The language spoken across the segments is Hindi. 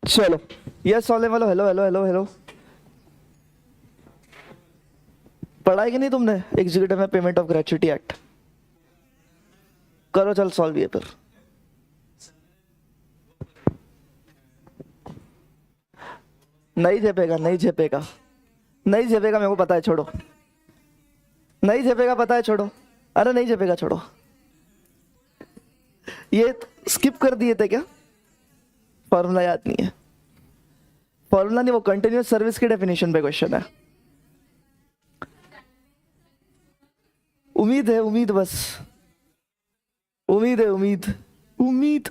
चलो यस वाले वालो, हेलो हेलो हेलो हेलो। पढ़ा है कि नहीं तुमने एग्जीक्यूटिव में पेमेंट ऑफ ग्रेचुइटी एक्ट? करो चल सॉल्व ये फिर। नहीं झेपेगा, नहीं झेपेगा, नहीं झेपेगा, मेरे को पता है, छोड़ो। नहीं झेपेगा, पता है, छोड़ो। अरे नहीं झेपेगा, छोड़ो। ये स्किप कर दिए थे क्या? फॉर्मूला याद नहीं है? फॉर्मूला नहीं, वो कंटिन्यूअस सर्विस की डेफिनेशन पे क्वेश्चन है। उम्मीद है, उम्मीद, बस उम्मीद है, उम्मीद उम्मीद।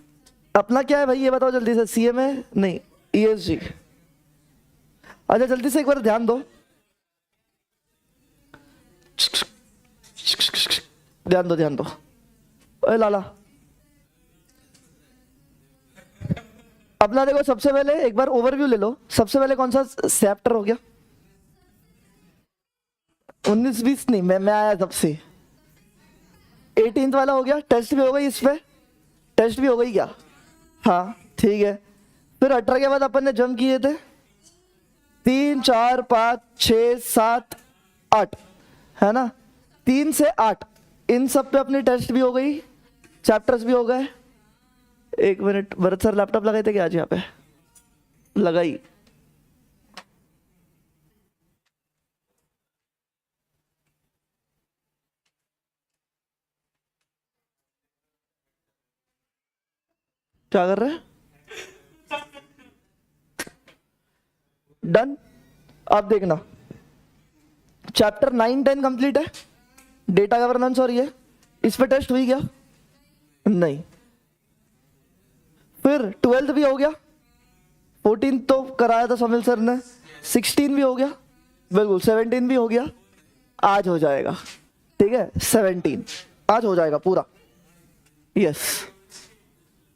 अपना क्या है भाई ये बताओ जल्दी से। सीएम है? नहीं, ईएसजी। अच्छा जल्दी से एक बार ध्यान दो, ध्यान दो, ध्यान दो। ओए लाला, अपना देखो सबसे पहले एक बार ओवरव्यू ले लो। सबसे पहले कौन सा चैप्टर हो गया? 19-20 नहीं, मैं आया तब से 18th वाला हो गया। टेस्ट भी हो गई इस पे? टेस्ट भी हो गई क्या? हाँ ठीक है। फिर 18 के बाद अपन ने जंप किए थे 3, 4, 5, 6, 7, 8, है ना? 3 से 8 इन सब पे अपनी टेस्ट भी हो गई, चैप्टर्स भी हो गए। एक मिनट, भरत सर लैपटॉप लगाए थे क्या आज? यहाँ पे लगाई। क्या कर रहे हैं? डन। अब देखना, चैप्टर 9, 10 कंप्लीट है, डेटा गवर्नेंस, और ये इस पे टेस्ट हुई क्या? नहीं। फिर 12th भी हो गया, 14 तो कराया था समिल सर ने, 16 भी हो गया, बिल्कुल 17 भी हो गया। आज हो जाएगा, ठीक है? 17 आज हो जाएगा पूरा, यस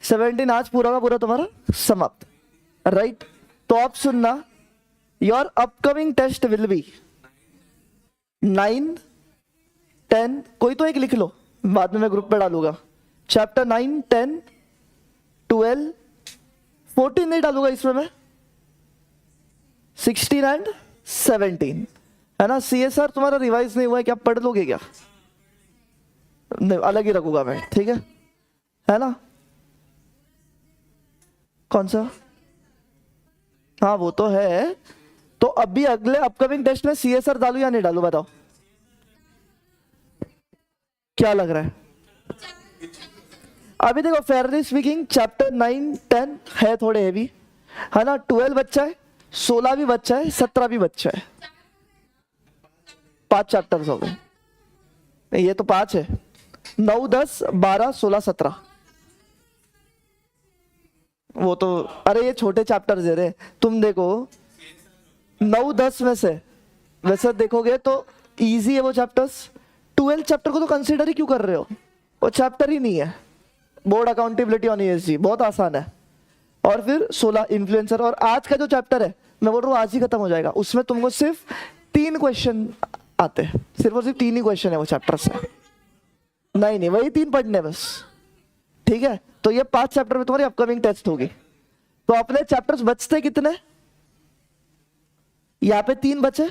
17 आज पूरा का पूरा तुम्हारा समाप्त, राइट? तो आप सुनना, your upcoming test will be 9, 10, कोई तो एक लिख लो, बाद में मैं ग्रुप पे डालूंगा। चैप्टर 9, 10, 12, 14 नहीं डालूंगा इसमें मैं, 16 एंड 17, है ना? सीएसआर तुम्हारा रिवाइज नहीं हुआ है क्या? पढ़ लोगे क्या? नहीं, अलग ही रखूंगा मैं, ठीक है ना? कौन सा? हाँ वो तो है। तो अभी अगले अपकमिंग टेस्ट में सीएसआर डालू या नहीं डालू, बताओ क्या लग रहा है? अभी देखो, फेयरली स्पीकिंग चैप्टर 9, 10 है थोड़े हैवी, है ना? 12 बच्चा है, 16 भी बच्चा है, 17 भी बच्चा है। 5 चैप्टर्स हो गए। ये तो 5 है, 9, 10, 12, 16, 17। वो तो, अरे ये छोटे चैप्टर्स है रे। तुम देखो 9, 10 में से वैसे देखोगे तो इजी है वो चैप्टर्स। 12 चैप्टर को तो कंसीडर ही क्यों कर रहे हो? वो चैप्टर ही नहीं है। बोर्ड अकाउंटेबिलिटी ऑन ईएसजी बहुत आसान है। और फिर 16 इन्फ्लुएंसर, और आज का जो चैप्टर है मैं बोल रहा हूँ आज ही खत्म हो जाएगा। उसमें तुमको सिर्फ 3 क्वेश्चन आते हैं, सिर्फ और सिर्फ 3 ही क्वेश्चन है वो चैप्टर से। नहीं वही 3 पढ़ने बस, ठीक है? तो ये 5 चैप्टर में तुम्हारी अपकमिंग टेस्ट होगी। तो अपने चैप्टर्स बचते कितने? यहाँ पे 3 बचे,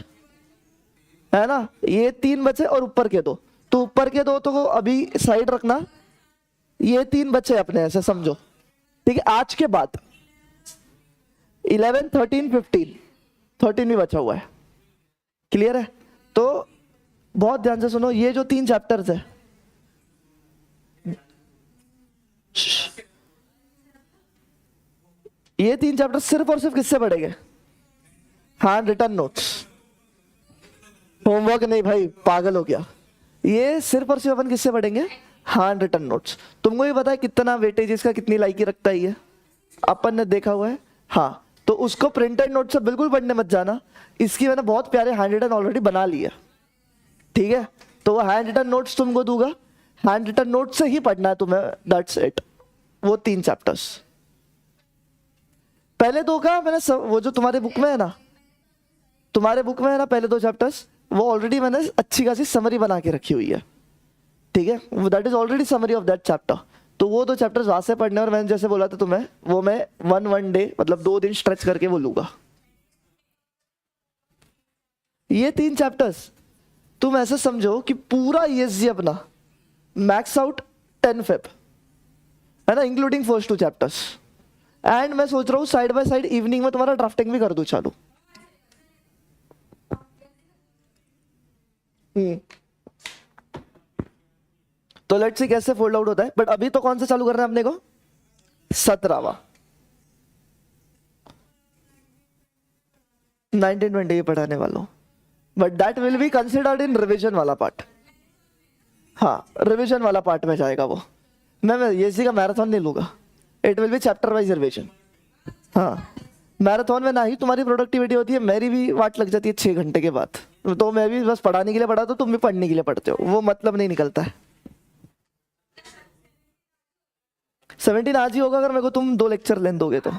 है ना? ये 3 बचे और ऊपर के 2, तो ऊपर के 2 तो अभी साइड रखना। ये 3 बचे अपने, ऐसे समझो, ठीक है? आज के बाद 11, 13, 15, 13 भी बचा हुआ है, क्लियर है? तो बहुत ध्यान से सुनो, ये जो 3 चैप्टर्स है, ये 3 चैप्टर सिर्फ और सिर्फ किससे पढ़ेंगे? हैंड रिटन नोट्स, होमवर्क नहीं भाई, पागल हो गया। ये सिर्फ और सिर्फ अपन किससे पढ़ेंगे? Hand written notes. तुमको ये पता है कितना वेटेज इसका, कितनी लाइकी रखता है ये? अपन ने देखा हुआ है, हाँ। तो उसको प्रिंटेड नोट से बिल्कुल पढ़ने मत जाना, इसकी मैंने बहुत प्यारे हैंड रिटन ऑलरेडी बना लिया, ठीक है? तो वो हैंड रिटन नोट्स तुमको दूंगा, हैंड रिटन नोट से ही पढ़ना है तुम्हें, दैट्स इट। वो 3 चैप्टर्स पहले 2 का मैंने वो जो तुम्हारे बुक में है ना, तुम्हारे बुक में है ना, पहले 2 चैप्टर्स वो ऑलरेडी मैंने अच्छी खासी समरी बना के रखी हुई है, ठीक है, that is already summary of that chapter. तो वो 2 चैप्टर्स वहां से पढ़ने, और मैंने जैसे बोला था तुम्हें, वो मैं वन डे मतलब 2 दिन स्ट्रेच करके वो लूंगा। ये 3 चैप्टर्स तुम ऐसे समझो कि पूरा ईएसजी अपना मैक्स आउट 10 फेब, है ना, इंक्लूडिंग फर्स्ट 2 चैप्टर्स। एंड मैं सोच रहा हूँ साइड बाय साइड इवनिंग में तुम्हारा ड्राफ्टिंग भी कर दूं चालू। तो लेट्स सी कैसे फोल्ड आउट होता है। बट अभी तो कौन सा चालू करना है अपने को? 17वां 1920 ये पढ़ाने वालों, but that will be considered in revision वाला पार्ट। हाँ, रिविजन वाला पार्ट में जाएगा वो। मैं ये का मैराथन नहीं लूंगा, it will be chapter wise revision. हाँ, मैराथन में ना ही तुम्हारी प्रोडक्टिविटी होती है, मेरी भी वाट लग जाती है 6 घंटे के बाद। तो मैं भी बस पढ़ाने के लिए पढ़ा, तो तुम भी पढ़ने के लिए पढ़ते हो, वो मतलब नहीं निकलता है। 17 आज ही होगा अगर मेरे को तुम 2 लेक्चर लेन दोगे तो।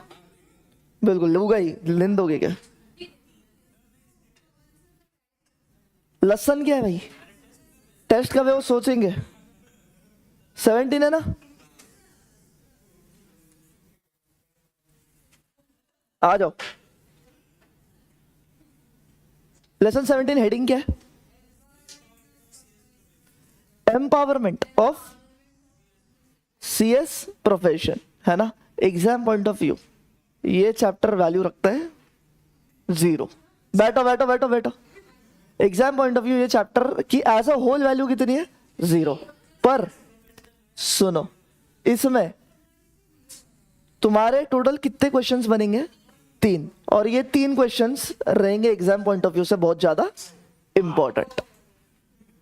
बिल्कुल लूंगा ही, लेन दोगे क्या? लसन क्या है भाई, टेस्ट कब है वो सोचेंगे। 17 है ना, आ जाओ। लेसन 17 हेडिंग क्या है? एम्पावरमेंट ऑफ सीएस प्रोफेशन, है ना। एग्जाम पॉइंट ऑफ व्यू ये चैप्टर वैल्यू रखता है 0। बैठो बैठो बैठो बैठो। एग्जाम पॉइंट ऑफ व्यू ये चैप्टर की एज अ होल वैल्यू कितनी है? 0। पर सुनो, इसमें तुम्हारे टोटल कितने क्वेश्चंस बनेंगे? 3। और ये 3 क्वेश्चंस रहेंगे एग्जाम पॉइंट ऑफ व्यू से बहुत ज्यादा इंपॉर्टेंट,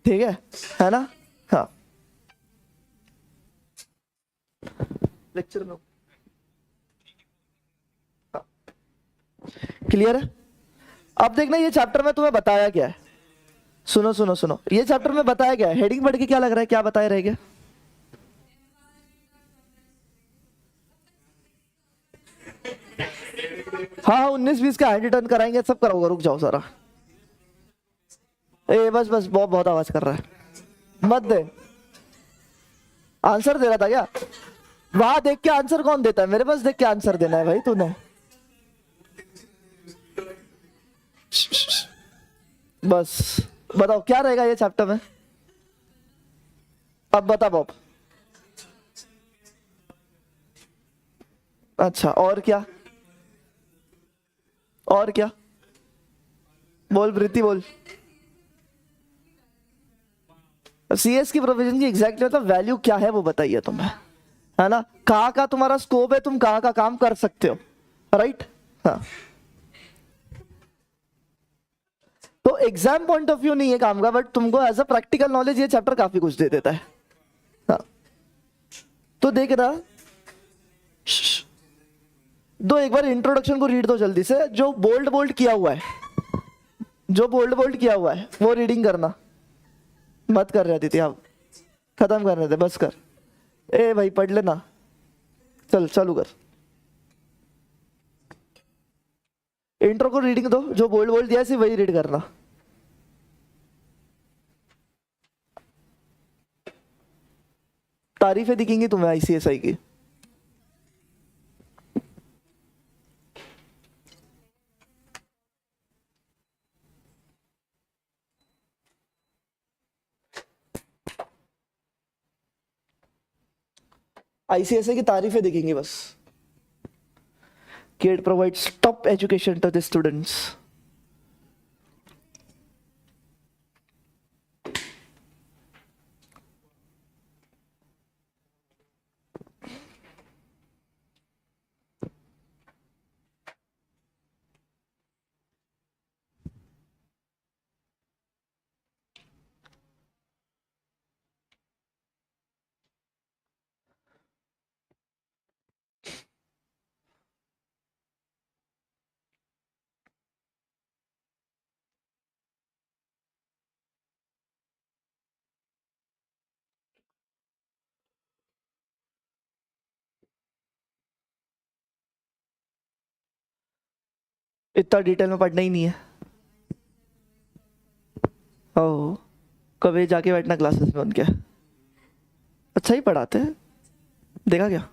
ठीक है ना। हाँ, लेक्चर में क्लियर है। अब देखना ये चैप्टर में तुम्हें बताया क्या है। सुनो सुनो सुनो, ये चैप्टर में बताया क्या है? हेडिंग पढ़ के क्या लग रहा है, क्या बताया रहेगा? हाँ 19-20 का हैंड रिटर्न कराएंगे, सब कराओगे, रुक जाओ सारा। ए बस बस, बहुत बहुत आवाज कर रहा है, मत दे। आंसर दे रहा था क्या? वहां देख के आंसर कौन देता है? मेरे पास देख के आंसर देना है भाई तूने। बस बताओ क्या रहेगा ये चैप्टर में। अब बता बॉब। अच्छा, और क्या? और क्या? बोल प्रीति बोल। सीएस की प्रोविजन की एग्जैक्टली मतलब वैल्यू क्या है वो बताइए तुम्हें, है ना। कहाँ का तुम्हारा स्कोप है, तुम कहाँ का काम कर सकते हो, राइट। हाँ, तो एग्जाम पॉइंट ऑफ व्यू नहीं है काम का, बट तुमको एज अ प्रैक्टिकल नॉलेज ये चैप्टर काफी कुछ दे देता है। हाँ, तो देख ना, दो एक बार इंट्रोडक्शन को रीड दो जल्दी से, जो बोल्ड बोल्ड किया हुआ है, जो बोल्ड बोल्ड किया हुआ है वो रीडिंग करना। मत कर रहे थे आप, खत्म कर रहे थे, बस कर। ए भाई पढ़ लेना, चल चालू कर। इंट्रो को रीडिंग दो, जो बोल्ड बोल्ड दिया सिर्फ वही रीड करना। तारीफें दिखेंगी तुम्हें आईसीएसआई की। आईसीएसआई की तारीफें दिखेंगी बस। KIET provides top education to the students. इतना डिटेल में पढ़ना ही नहीं है। ओह, कभी जाके बैठना क्लासेस में उनके। अच्छा ही पढ़ाते हैं, देखा क्या?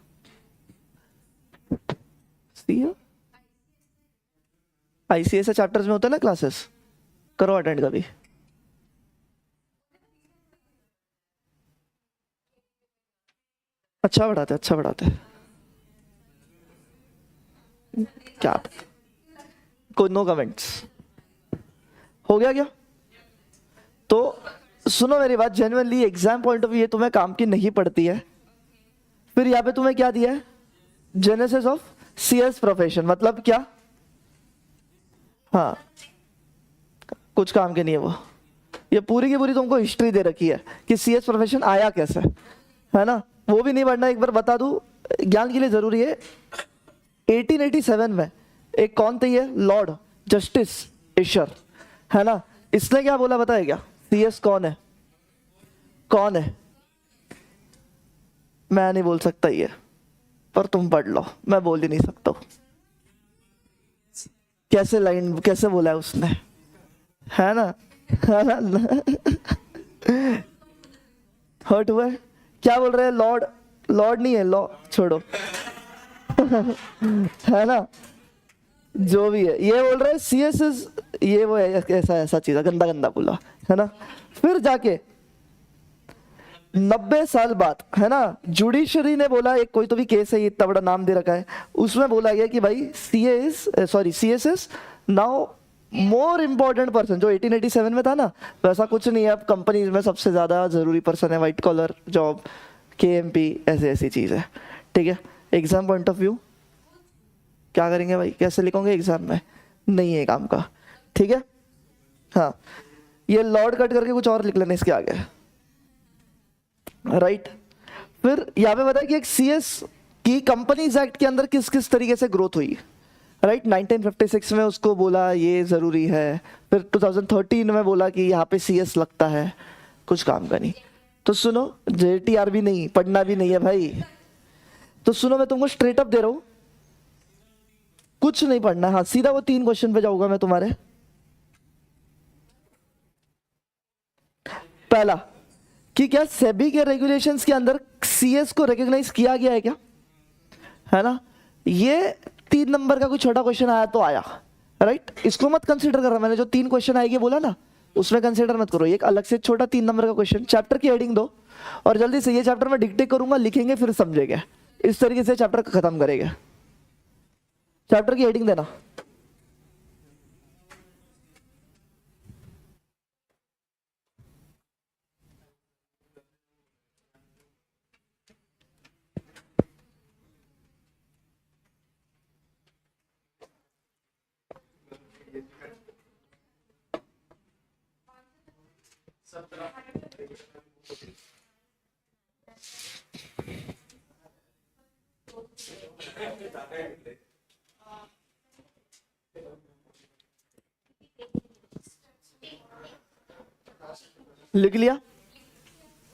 आईसीएस चैप्टर्स में होता है ना क्लासेस, करो अटेंड कभी। अच्छा पढ़ाते हैं। क्या? कोई नो कमेंट्स? हो गया क्या? तो सुनो मेरी बात, genuinely exam point of view ये तुम्हें काम की नहीं पड़ती है। फिर यहाँ पे तुम्हें क्या दिया है? जेनेसिस ऑफ सीएस प्रोफेशन, मतलब क्या? हाँ, कुछ काम के नहीं है वो। ये पूरी की पूरी तुमको हिस्ट्री दे रखी है कि सीएस प्रोफेशन आया कैसे, है ना? वो भी नहीं पढ़ना, एक बार बता दूं, ज्ञान के लिए जरूरी है। 1887 में एक कौन थे ये? लॉर्ड जस्टिस इशर, है ना? इसने क्या बोला बताया क्या? सीएस कौन है? कौन है? मैं नहीं बोल सकता ये, पर तुम पढ़ लो, मैं बोल ही नहीं सकता। कैसे लाइन कैसे बोला है उसने, है ना? हर्ट हुआ है? क्या बोल रहे हैं? लॉर्ड, लॉर्ड नहीं है, लॉ छोड़ो। है ना? जो भी है ये बोल रहे हैं सीएस इज ये वो है, ऐसा ऐसा चीज, गंदा गंदा बोला, है ना? फिर जाके 90 साल बाद, है ना, जुडिशरी ने बोला, एक कोई तो भी केस है, इतना बड़ा नाम दे रखा है, उसमें बोला गया कि भाई CS is now more important person. जो 1887 में था ना, वैसा कुछ नहीं है। अब कंपनीज में सबसे ज्यादा जरूरी पर्सन है व्हाइट कॉलर जॉब, केएमपी, ऐसे ऐसी चीज है। ठीक है, एग्जाम पॉइंट ऑफ व्यू क्या करेंगे भाई? कैसे लिखोगे एग्जाम में? नहीं है काम का, ठीक है? हाँ, ये लॉर्ड कट करके कुछ और लिख लेना इसके आगे, राइट? फिर यहाँ पे बताया कि एक सीएस की कंपनीज एक्ट के अंदर किस किस तरीके से ग्रोथ हुई, राइट? 1956 में उसको बोला ये जरूरी है, फिर 2013 में बोला कि यहाँ पे सीएस लगता है, कुछ काम का नहीं। तो सुनो, जेटीआर भी नहीं पढ़ना भी नहीं है भाई, तो सुनो मैं तुमको स्ट्रेट अप दे रहा हूं, कुछ नहीं पढ़ना। हाँ, सीधा वो 3 क्वेश्चन पे जाऊंगा मैं तुम्हारे। पहला कि क्या सेबी के रेगुलेशंस के अंदर सीएस को रिकॉग्नाइज किया गया है क्या, है ना? ये 3 नंबर का कोई छोटा क्वेश्चन आया तो आया, राइट? इसको मत कंसीडर कर रहा, मैंने जो 3 क्वेश्चन आएंगे बोला ना, उसमें कंसीडर मत करो। एक अलग से छोटा 3 नंबर का क्वेश्चन, चैप्टर की हेडिंग दो और जल्दी से, ये चैप्टर में डिक्टेट करूंगा, लिखेंगे फिर समझेंगे, इस तरीके से चैप्टर खत्म करेंगे। चैप्टर की हेडिंग देना। लिख लिया,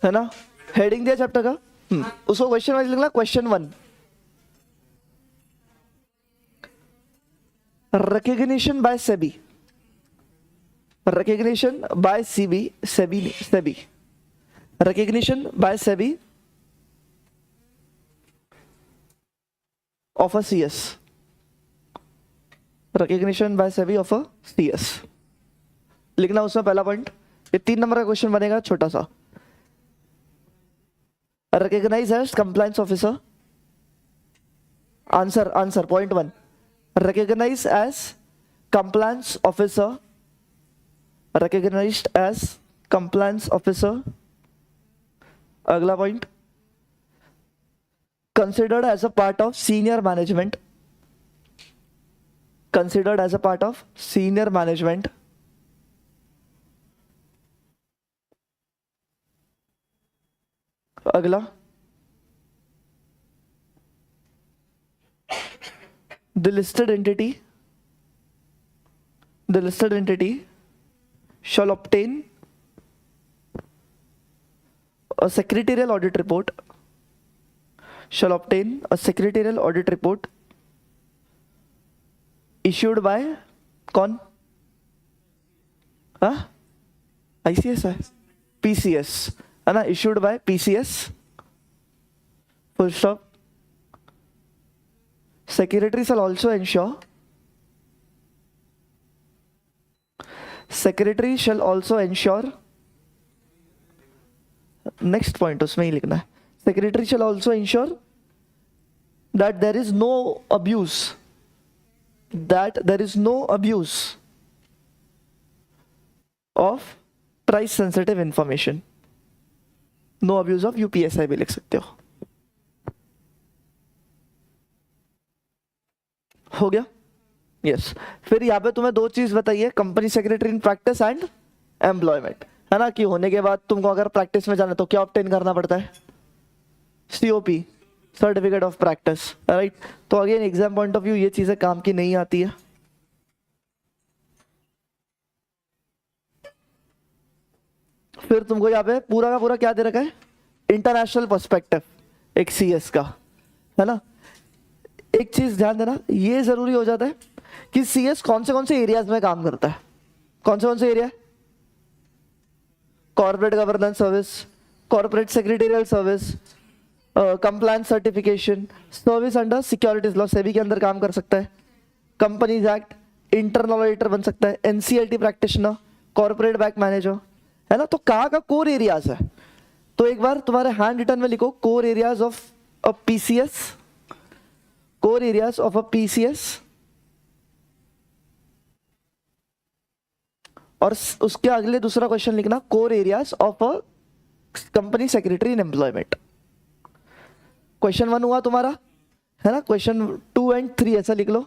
है ना? हेडिंग दिया चैप्टर का, उसको क्वेश्चन वाइज लिखना। Question 1, recognition by SEBI, recognition by SEBI, recognition by SEBI of a CS, recognition by SEBI of a CS लिखना। उसमें पहला पॉइंट, ये 3 नंबर का क्वेश्चन बनेगा, छोटा सा। Recognise as compliance officer, answer point 1, recognise as compliance officer, recognised as compliance officer. अगला point, considered as a part of senior management, considered as a part of senior management. अगला, the listed entity shall obtain a secretarial audit report, shall obtain a secretarial audit report issued by कौन? आईसीएस है, पीसीएस, है ना? issued by PCS, full stop. Secretary shall also ensure. Secretary shall also ensure. Next point उसमें ही लिखना है. Secretary shall also ensure that there is no abuse. That there is no abuse of price sensitive information. No abuse of UPSI भी लिख सकते हो. हो गया. यस. फिर यहाँ पे तुम्हें दो चीज बताइए, company secretary in practice and employment, है ना, कि होने के बाद तुमको अगर प्रैक्टिस में जाना तो क्या ऑब्टेन करना पड़ता है? COP, certificate of practice, right. तो again exam point of view ये चीजें काम की नहीं आती है. फिर तुमको यहाँ पे पूरा का पूरा क्या दे रखा है? इंटरनेशनल पर्सपेक्टिव एक CS का, है ना. एक चीज ध्यान देना, ये जरूरी हो जाता है कि CS कौन से एरियाज में काम करता है. कौन से area? Corporate governance service, corporate secretarial service, compliance certification, service under securities law, SEBI के अंदर काम कर सकता है, कंपनीज एक्ट, इंटरनल ऑडिटर बन सकता है, NCLT practitioner, corporate bank manager, है ना. तो कहाँ का कोर एरियाज है? तो एक बार तुम्हारे हैंड रिटन में लिखो core areas of a PCS, core areas of a PCS, और उसके अगले दूसरा क्वेश्चन लिखना core areas of a company secretary in employment. Question 1 हुआ तुम्हारा, है ना. क्वेश्चन 2 and 3 ऐसा लिख लो,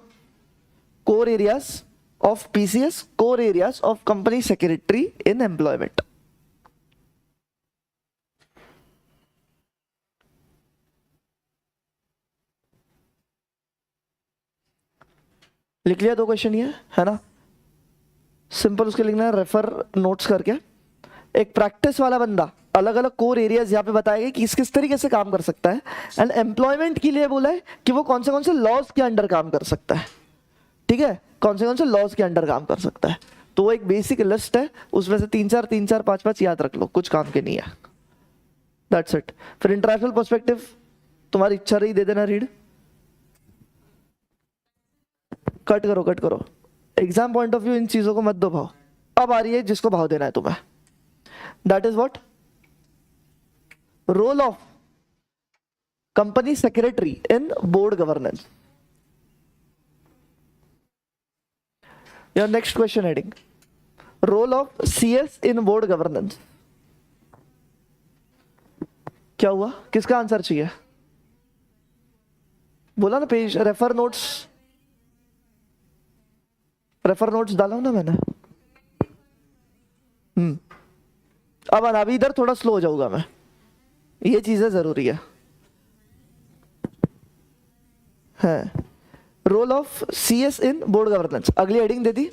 core areas of PCS, core areas of company secretary in employment. लिख लिया दो क्वेश्चन ये, है ना. सिंपल उसके लिखना है रेफर नोट्स करके. एक प्रैक्टिस वाला बंदा अलग अलग कोर एरियाज यहाँ पे बताएगा कि किस तरीके से काम कर सकता है, एंड एम्प्लॉयमेंट के लिए बोला है कि वो कौन से लॉज के अंडर काम कर सकता है. ठीक है, कौन से लॉज के अंडर काम कर सकता है. तो वो एक बेसिक लिस्ट है, उसमें से 3-4 5-5 याद रख लो, कुछ काम के नहीं है. That's it. फिर इंटरनेशनल पर्सपेक्टिव तुम्हारी इच्छा रही दे देना रीड. कट करो. एग्जाम पॉइंट ऑफ व्यू इन चीजों को मत दो भाव. अब आ रही है जिसको भाव देना है तुम्हें. That is what? Role of company secretary in board governance. Your next question heading, role of CS in board governance. क्या हुआ? किसका आंसर चाहिए? बोला ना पेज रेफर नोट्स डाला हूं ना मैंने. अब अभी इधर थोड़ा स्लो हो जाऊंगा मैं, ये चीजें जरूरी है. Role of CS in board governance, अगली हेडिंग दे दी,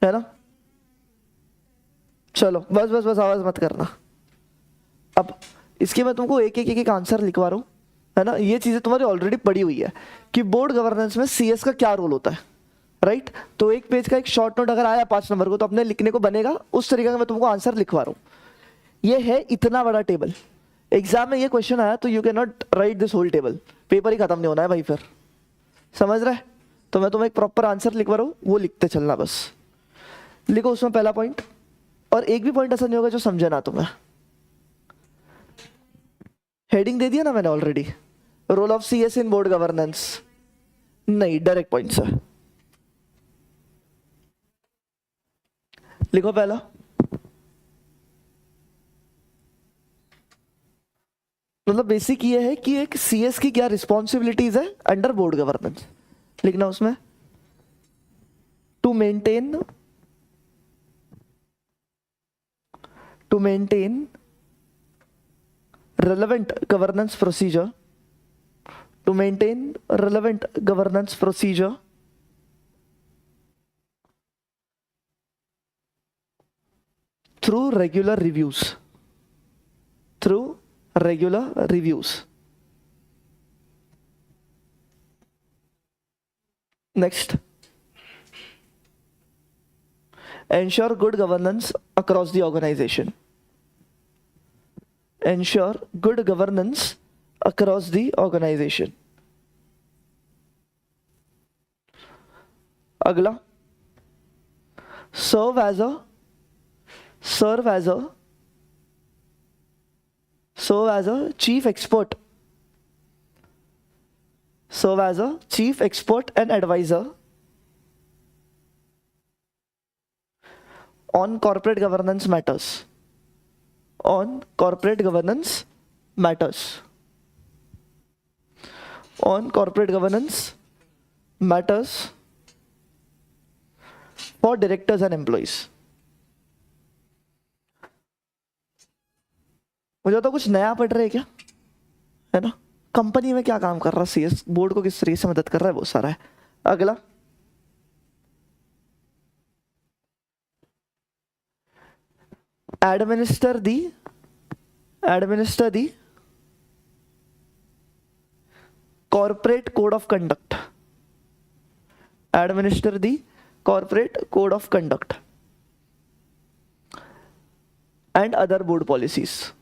है ना. चलो बस आवाज मत करना. अब इसके मैं तुमको एक आंसर लिखवा रहा हूं, है ना. ये चीजें तुम्हारी ऑलरेडी पड़ी हुई है कि बोर्ड गवर्नेंस में CS का क्या रोल होता है, राइट. तो एक पेज का एक शॉर्ट नोट अगर आया 5 नंबर को तो अपने लिखने को बनेगा उस तरीके का मैं तुमको आंसर लिखवा रहा हूं. ये है इतना बड़ा टेबल, एग्जाम में ये क्वेश्चन आया तो you can not write this whole table, paper ही खत्म नहीं होना है भाई. फिर समझ रहे? तो मैं तुम्हें एक प्रॉपर आंसर लिखवा रहा हूं, वो लिखते चलना बस. लिखो उसमें पहला पॉइंट, और एक भी पॉइंट ऐसा नहीं होगा जो समझे ना तुम्हें. हेडिंग दे दिया ना मैंने already, role of CS in board governance. नहीं, डायरेक्ट पॉइंट से लिखो. पहला मतलब बेसिक ये है कि एक CS की क्या रिस्पॉन्सिबिलिटीज है अंडर बोर्ड गवर्नेंस. लिखना उसमें to maintain relevant governance procedure, to maintain relevant governance procedure through regular reviews. Next, ensure good governance across the organization. Ensure good governance across the organization. अगला, serve as a chief expert, serve as a chief expert and advisor on corporate governance matters, on corporate governance matters, on corporate governance matters for directors and employees. मुझे तो कुछ नया पढ़ रहे हैं क्या, है ना? कंपनी में क्या काम कर रहा है सीएस, बोर्ड को किस तरीके से मदद कर रहा है, बहुत सारा है. अगला, administer the corporate code of conduct, administer the corporate code of conduct and other board policies,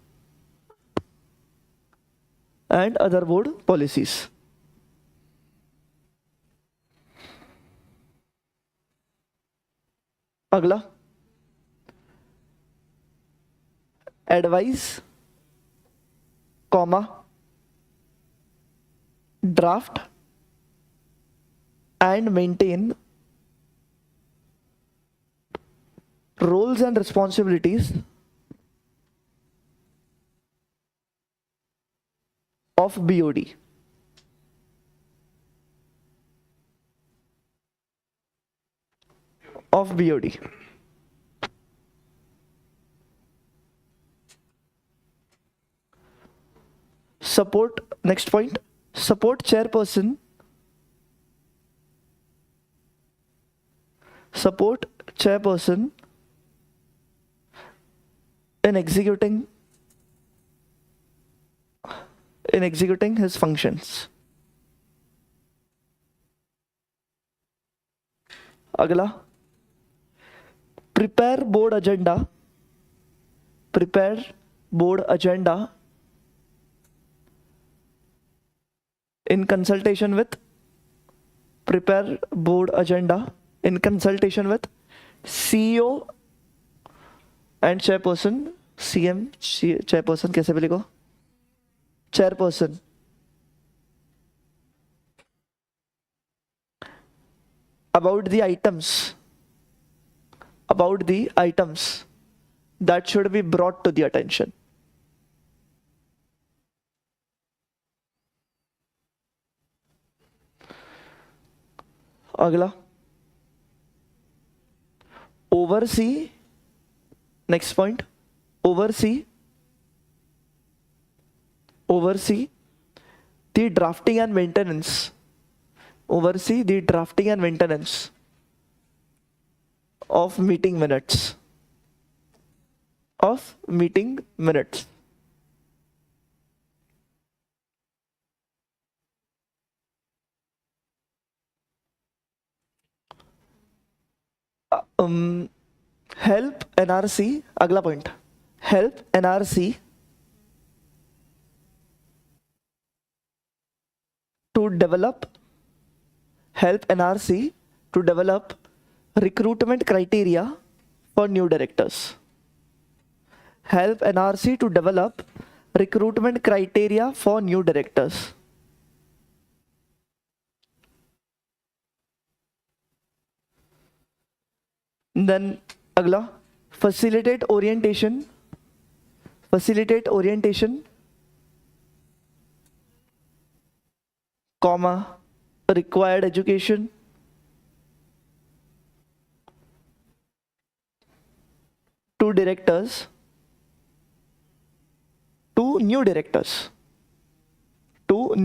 अगला, advise, draft and maintain roles and responsibilities of BOD. Support, next point, support chairperson in executing his functions. अगला, prepare board agenda in consultation with CEO and chairperson, CM, chairperson कैसे भी लिखो, chairperson, about the items that should be brought to the attention. अगला, oversee, next point, oversee the drafting and maintenance of meeting minutes. Help NRC, अगला point, help NRC to develop recruitment criteria for new directors. Help NRC to develop recruitment criteria for new directors. Then अगला, facilitate orientation, required education to new directors to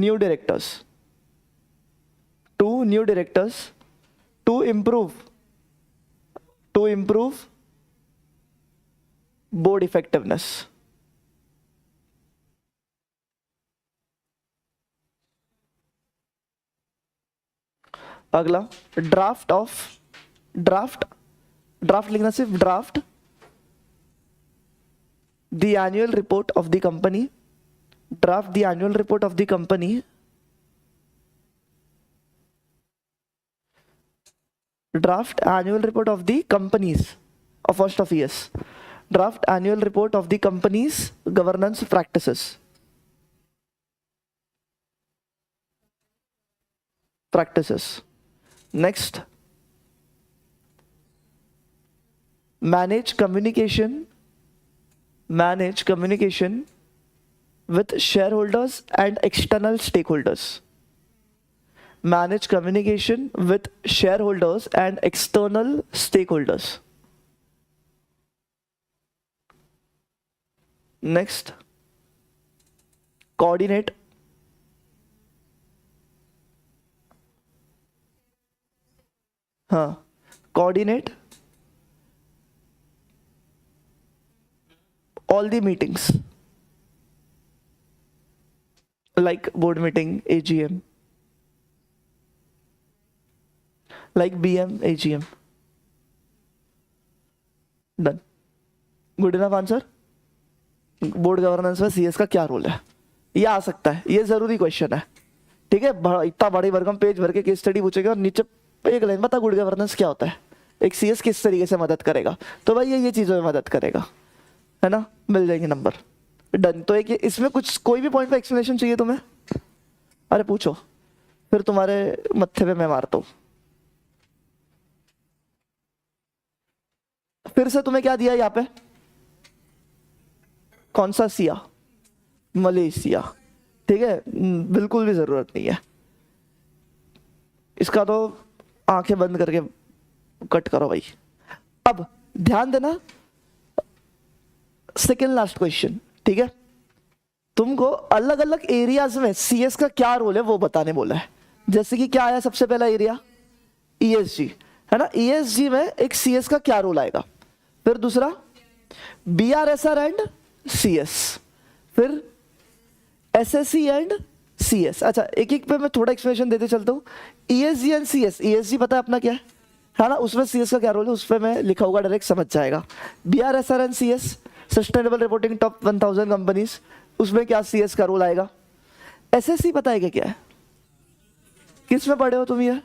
improve board effectiveness. अगला, draft लिखना सिर्फ draft the annual report of the company draft the annual report of the company draft annual report of the companies of first of ES. Draft annual report of the company's governance practices. Next, manage communication with shareholders and external stakeholders. Manage communication with shareholders and external stakeholders. Next, coordinate all the meetings like board meeting, AGM, like BM, AGM. Done. Good enough answer? Board governance में सीएस का क्या रोल है, ये आ सकता है, ये जरूरी क्वेश्चन है, ठीक है। इतना बड़ी भरकम पेज भर के केस स्टडी पूछेगा और नीचे एक लाइन बता गुड गवर्नेंस क्या होता है, एक सीएस किस तरीके से मदद करेगा, तो भाई ये चीजों में मदद करेगा, है ना, मिल जाएंगे नंबर। डन। तो एक इसमें कुछ कोई भी पॉइंट पे एक्सप्लेनेशन चाहिए तुम्हें? अरे पूछो, फिर तुम्हारे मत्थे पे मैं मारता हूं। फिर से तुम्हें क्या दिया यहाँ पे, कौन सा सिया, मलेशिया, ठीक है, बिल्कुल भी जरूरत नहीं है इसका, तो आंखें बंद करके कट करो भाई। अब ध्यान देना, सेकेंड लास्ट क्वेश्चन, ठीक है, तुमको अलग अलग एरियाज में सीएस का क्या रोल है वो बताने बोला है। जैसे कि क्या आया सबसे पहला एरिया, ईएसजी, है ना, ईएसजी में एक सीएस का क्या रोल आएगा, फिर दूसरा बीआरएसआर एंड सीएस, फिर एसएससी एंड सीएस। अच्छा एक एक पे मैं थोड़ा एक्सप्लेनेशन देते चलता हूँ। ईएसजी एंड सीएस, ईएसजी पता है अपना क्या है ना, उसमें सीएस का क्या रोल है उस पर मैं लिखा होगा, डायरेक्ट समझ जाएगा। BRSR and CS, sustainable reporting top 1000 companies, उसमें क्या सीएस का रोल आएगा। एसएससी पता है क्या है, किस में पढ़े हो तुम ये?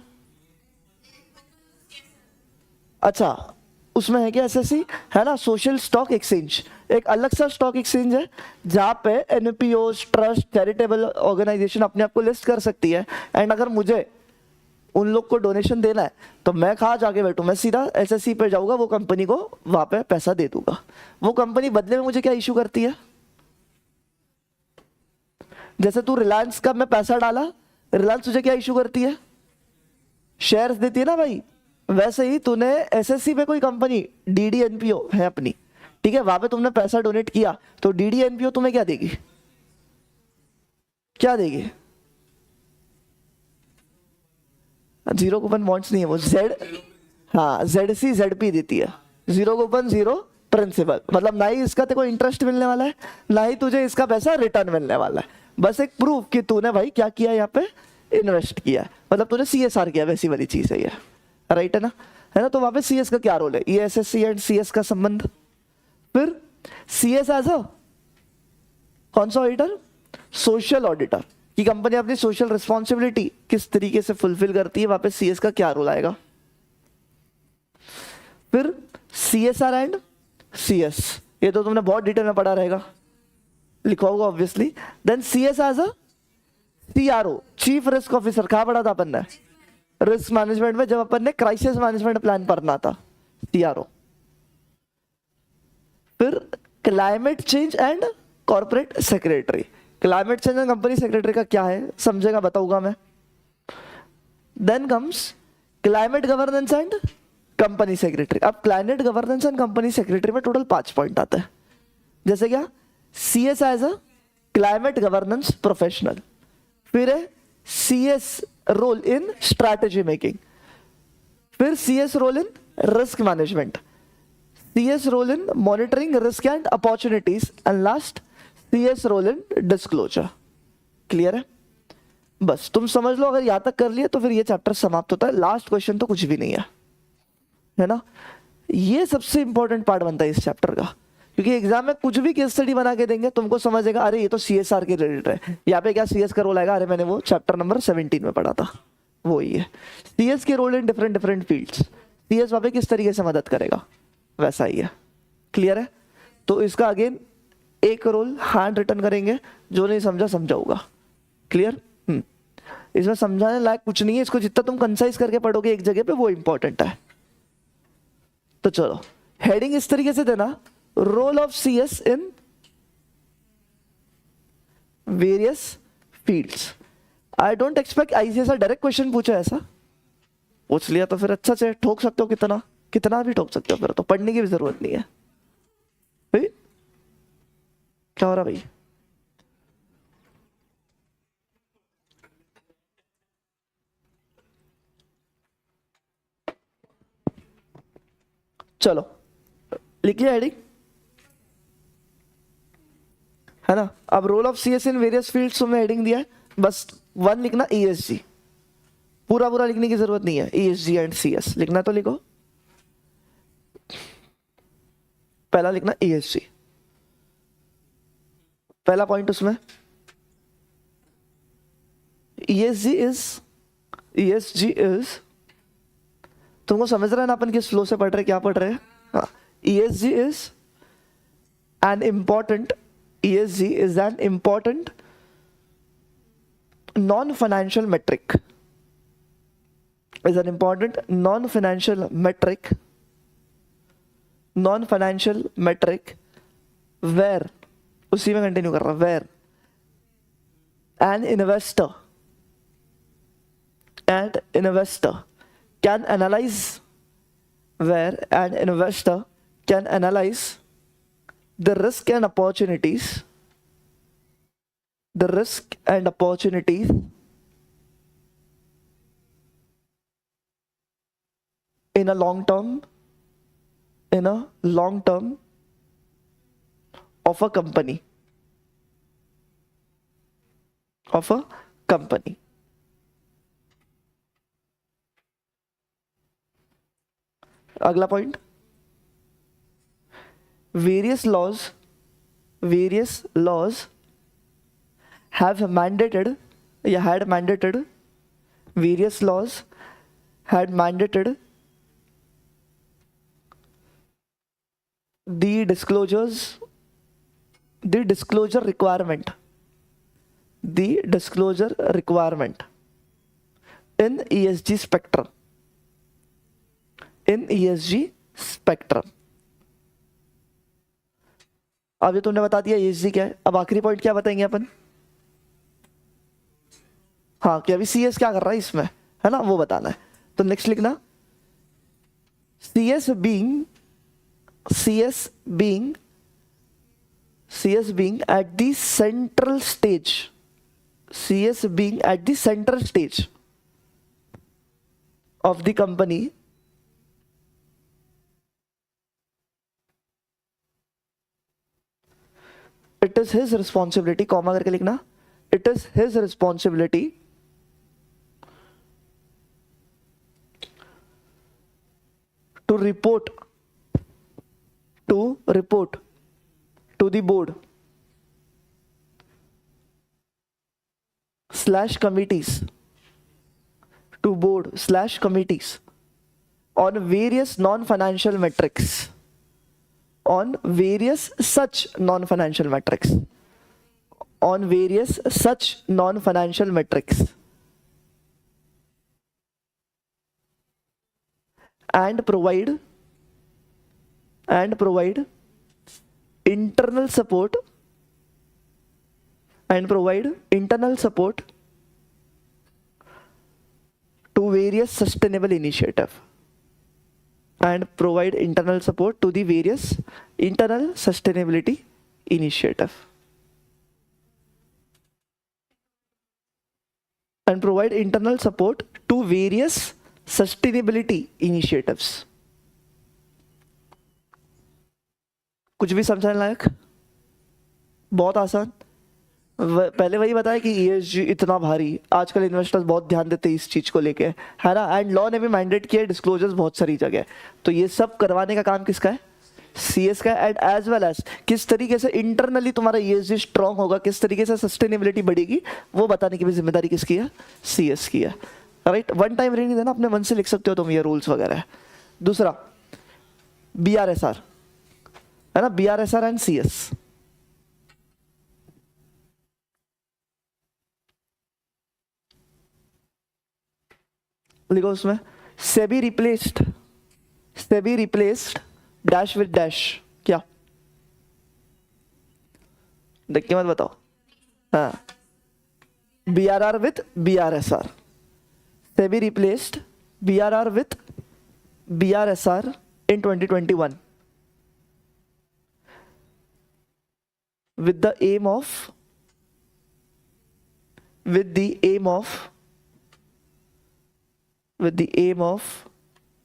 अच्छा उसमें है क्या एसएससी, है ना, सोशल स्टॉक एक्सचेंज, एक अलग सा स्टॉक एक्सचेंज है जहां पे एनपीओ, ट्रस्ट, चैरिटेबल ऑर्गेनाइजेशन अपने आप को लिस्ट कर सकती है। एंड अगर मुझे उन लोग को डोनेशन देना है तो मैं कहाँ जाके बैठूं, मैं सीधा एसएससी पे जाऊंगा, वो कंपनी को वहां पे पैसा दे दूंगा। वो कंपनी बदले में मुझे क्या इशू करती है, जैसे तू रिलायंस का मैं पैसा डाला, रिलायंस तुझे क्या इशू करती है, शेयर्स देती है ना भाई। वैसे ही तूने एसएससी पे कोई कंपनी डीडी एनपीओ है अपनी, ठीक है, वहां पे तुमने पैसा डोनेट किया तो डीडी एनपीओ तुम्हें क्या देगी, क्या देगी, जीरो कूपन बॉन्ड्स नहीं है वो, जेड, हाँ जेडसी जेडपी देती है, जीरो कूपन जीरो प्रिंसिपल, मतलब ना ही इसका तेरे को इंटरेस्ट मिलने वाला है ना ही तुझे इसका पैसा रिटर्न मिलने वाला है, बस एक प्रूफ कि तूने भाई क्या किया, यहाँ पे इन्वेस्ट किया है, मतलब तूने सीएसआर किया, वैसी वाली चीज है ये, राइट है ना, है ना। तो वहां पे सीएस का क्या रोल है, ये एसएससी एंड सीएस का संबंध। फिर सीएस एज अ कौन सा ऑडिटर, सोशल ऑडिटर, कि कंपनी अपनी सोशल रिस्पॉन्सिबिलिटी किस तरीके से फुलफिल करती है, वहां पे सीएस का क्या रोल आएगा। फिर सीएसआर एंड सीएस, ये तो तुमने बहुत डिटेल में पढ़ा रहेगा, लिखा होगा obviously. Then CS as a CRO, chief risk officer, कहां पढ़ा था अपन ने, रिस्क मैनेजमेंट में, जब अपन ने क्राइसिस मैनेजमेंट प्लान पढ़ना था, सीआरओ। फिर climate change and corporate secretary, climate change and company secretary का क्या है समझेगा, बताऊंगा मैं। Then comes climate governance and company secretary. अब climate governance and company secretary में टोटल 5 पॉइंट आते हैं, जैसे क्या, CS as a climate governance professional, फिर है CS role in strategy making, फिर CS role in risk management, CS role in monitoring risk and opportunities, and last CS role in disclosure. Clear है, बस तुम समझ लो, अगर यहां तक कर लिए तो फिर ये चैप्टर समाप्त होता है। लास्ट क्वेश्चन तो कुछ भी नहीं है, है ना। ये सबसे इंपॉर्टेंट पार्ट बनता है इस चैप्टर का, क्योंकि एग्जाम में कुछ भी केस स्टडी बना के देंगे तुमको समझेगा अरे ये तो CSR के रिलेटेड है, यहाँ पे क्या CS का रोल आएगा, अरे मैंने वो चैप्टर नंबर 17 में पढ़ा था, वो ही है। CS के role in different different fields, CS वहाँ पे किस तरीके से मदद करेगा वैसा ही है। क्लियर है? तो इसका अगेन एक रोल हैंड रिटन करेंगे, जो नहीं समझा समझाऊंगा। क्लियर? इसमें समझाने लायक कुछ नहीं है, इसको जितना तुम कंसाइज करके पढ़ोगे एक जगह पे वो इंपॉर्टेंट है। तो चलो हेडिंग इस तरीके से देना, role of CS in various fields. I don't expect ICSR direct question पूछे, ऐसा पूछ लिया तो फिर अच्छा से ठोक सकते हो, कितना कितना भी ठोक सकते हो, फिर तो पढ़ने की भी जरूरत नहीं है। भाई क्या हो रहा भाई? चलो लिख लिया हेडिंग, है ना? अब role of CS in various fields में हेडिंग दिया है, बस 1 लिखना ESG, पूरा पूरा लिखने की जरूरत नहीं है। ESG एंड CS लिखना तो लिखो, पहला लिखना ESG, पहला पॉइंट उसमें ESG इज, तुमको समझ रहा है ना अपन किस फ्लो से पढ़ रहे, क्या पढ़ रहे हैं? हाँ, ESG is an important, ESG is an important non-financial metric, is an important non-financial metric where, उसी में कंटिन्यू कर रहा, where an investor can analyze, where an investor can analyze the risk and opportunities in a long term of a company, अगला point, various laws have mandated, had mandated the disclosure requirement in ESG spectrum, अब ये तुमने बता दिया ESG क्या है। अब आखिरी पॉइंट क्या बताएंगे अपन? हाँ, कि अभी CS क्या कर रहा है इसमें, है ना, वो बताना है। तो नेक्स्ट लिखना, CS being at the central stage, of the company, it is his responsibility, comma करके लिखना, it is his responsibility to report to the board / committees, on various non-financial metrics, on various such non-financial metrics, and provide internal support to various sustainable initiative, and provide internal support to the various internal sustainability initiative, and provide internal support to various sustainability initiatives। कुछ भी समझाने लायक? बहुत आसान। पहले वही बताया कि ESG इतना भारी, आजकल इन्वेस्टर्स बहुत ध्यान देते हैं इस चीज को लेके, है ना, एंड लॉ ने भी मैंडेट किया डिस्क्लोजर्स बहुत सारी जगह, तो ये सब करवाने का काम किसका है? CS का एंड एज वेल एज किस तरीके से इंटरनली तुम्हारा ESG स्ट्रांग होगा, किस तरीके से सस्टेनेबिलिटी बढ़ेगी, वो बताने की भी जिम्मेदारी किसकी है? CS की है, राइट। वन टाइम रीडिंग देना, अपने मन से लिख सकते हो तुम ये रूल्स वगैरह। दूसरा BRSR है ना, BRSR एंड CS। लिखो उसमें SEBI replaced dash with dash, क्या? देख के मत बताओ। हाँ, BRR with BRSR, SEBI replaced BRR with BRSR in 2021 with the aim of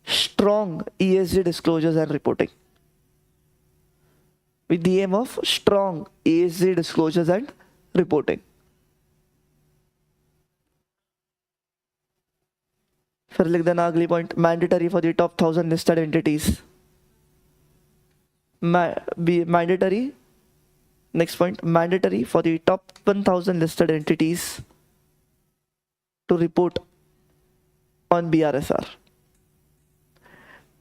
strong ESG disclosures and reporting. With the aim of strong ESG disclosures and reporting. फिर लिख देना अगली point, mandatory for the top 1000 listed entities. Mandatory, next point, mandatory for the top 1000 listed entities to report on BRSR.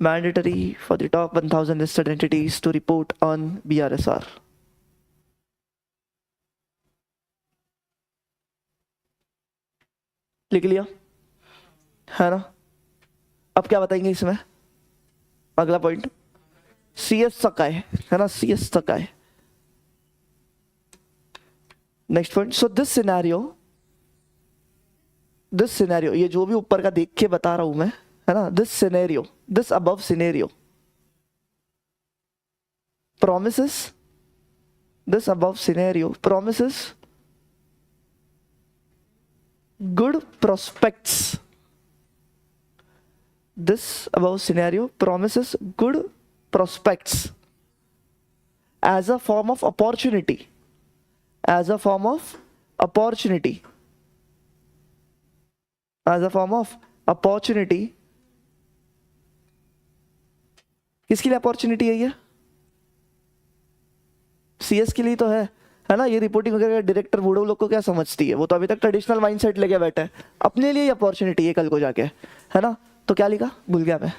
Mandatory for the top 1000 listed entities to report on BRSR. लिख लिया है ना? अब क्या बताएंगे इसमें? अगला पॉइंट CS तक आए है ना, CS तक आए। Next point, so this scenario, ये जो भी ऊपर का देख के बता रहा हूं मैं, है ना, this above scenario promises good prospects. This above scenario promises good prospects as a form of opportunity, as a form of opportunity किसके लिए अपॉर्चुनिटी है ये? CS के लिए तो है ना। ये रिपोर्टिंग वगैरह डायरेक्टर बूढ़ो लोग को क्या समझती है, वो तो अभी तक ट्रेडिशनल माइंडसेट लेके बैठे हैं। अपने लिए अपॉर्चुनिटी है कल को जाके, है ना। तो क्या लिखा, भूल गया मैं,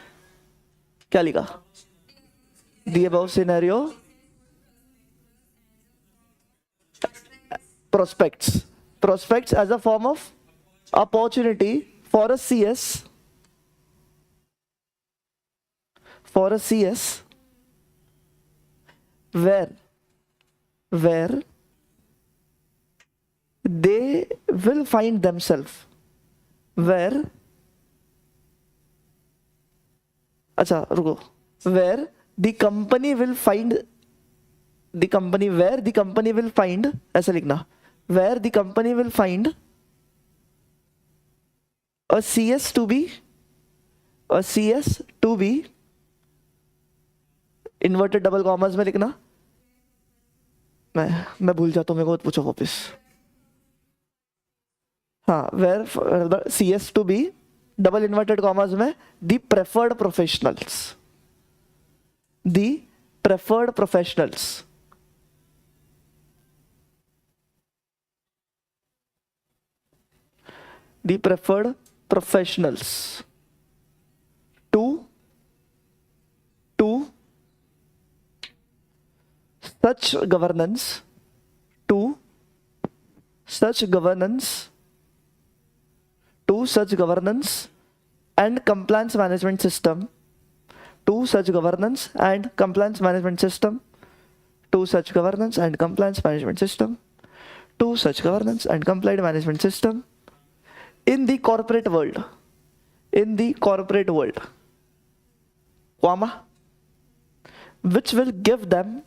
क्या लिखा? The above scenario prospects as a form of opportunity for a CS where they will find themselves, where the company will find, ऐसा लिखना, where the company will find a CS to be inverted double commerce में लिखना। मैं भूल जाता हूँ, मेरे को पूछो वापस। हाँ, where CS to be double inverted commas में the preferred professionals, the preferred professionals to such governance and compliance management system, to such governance and compliance management system, to such governance and compliance management system, to such governance and compliance management system in the corporate world, comma, which will give them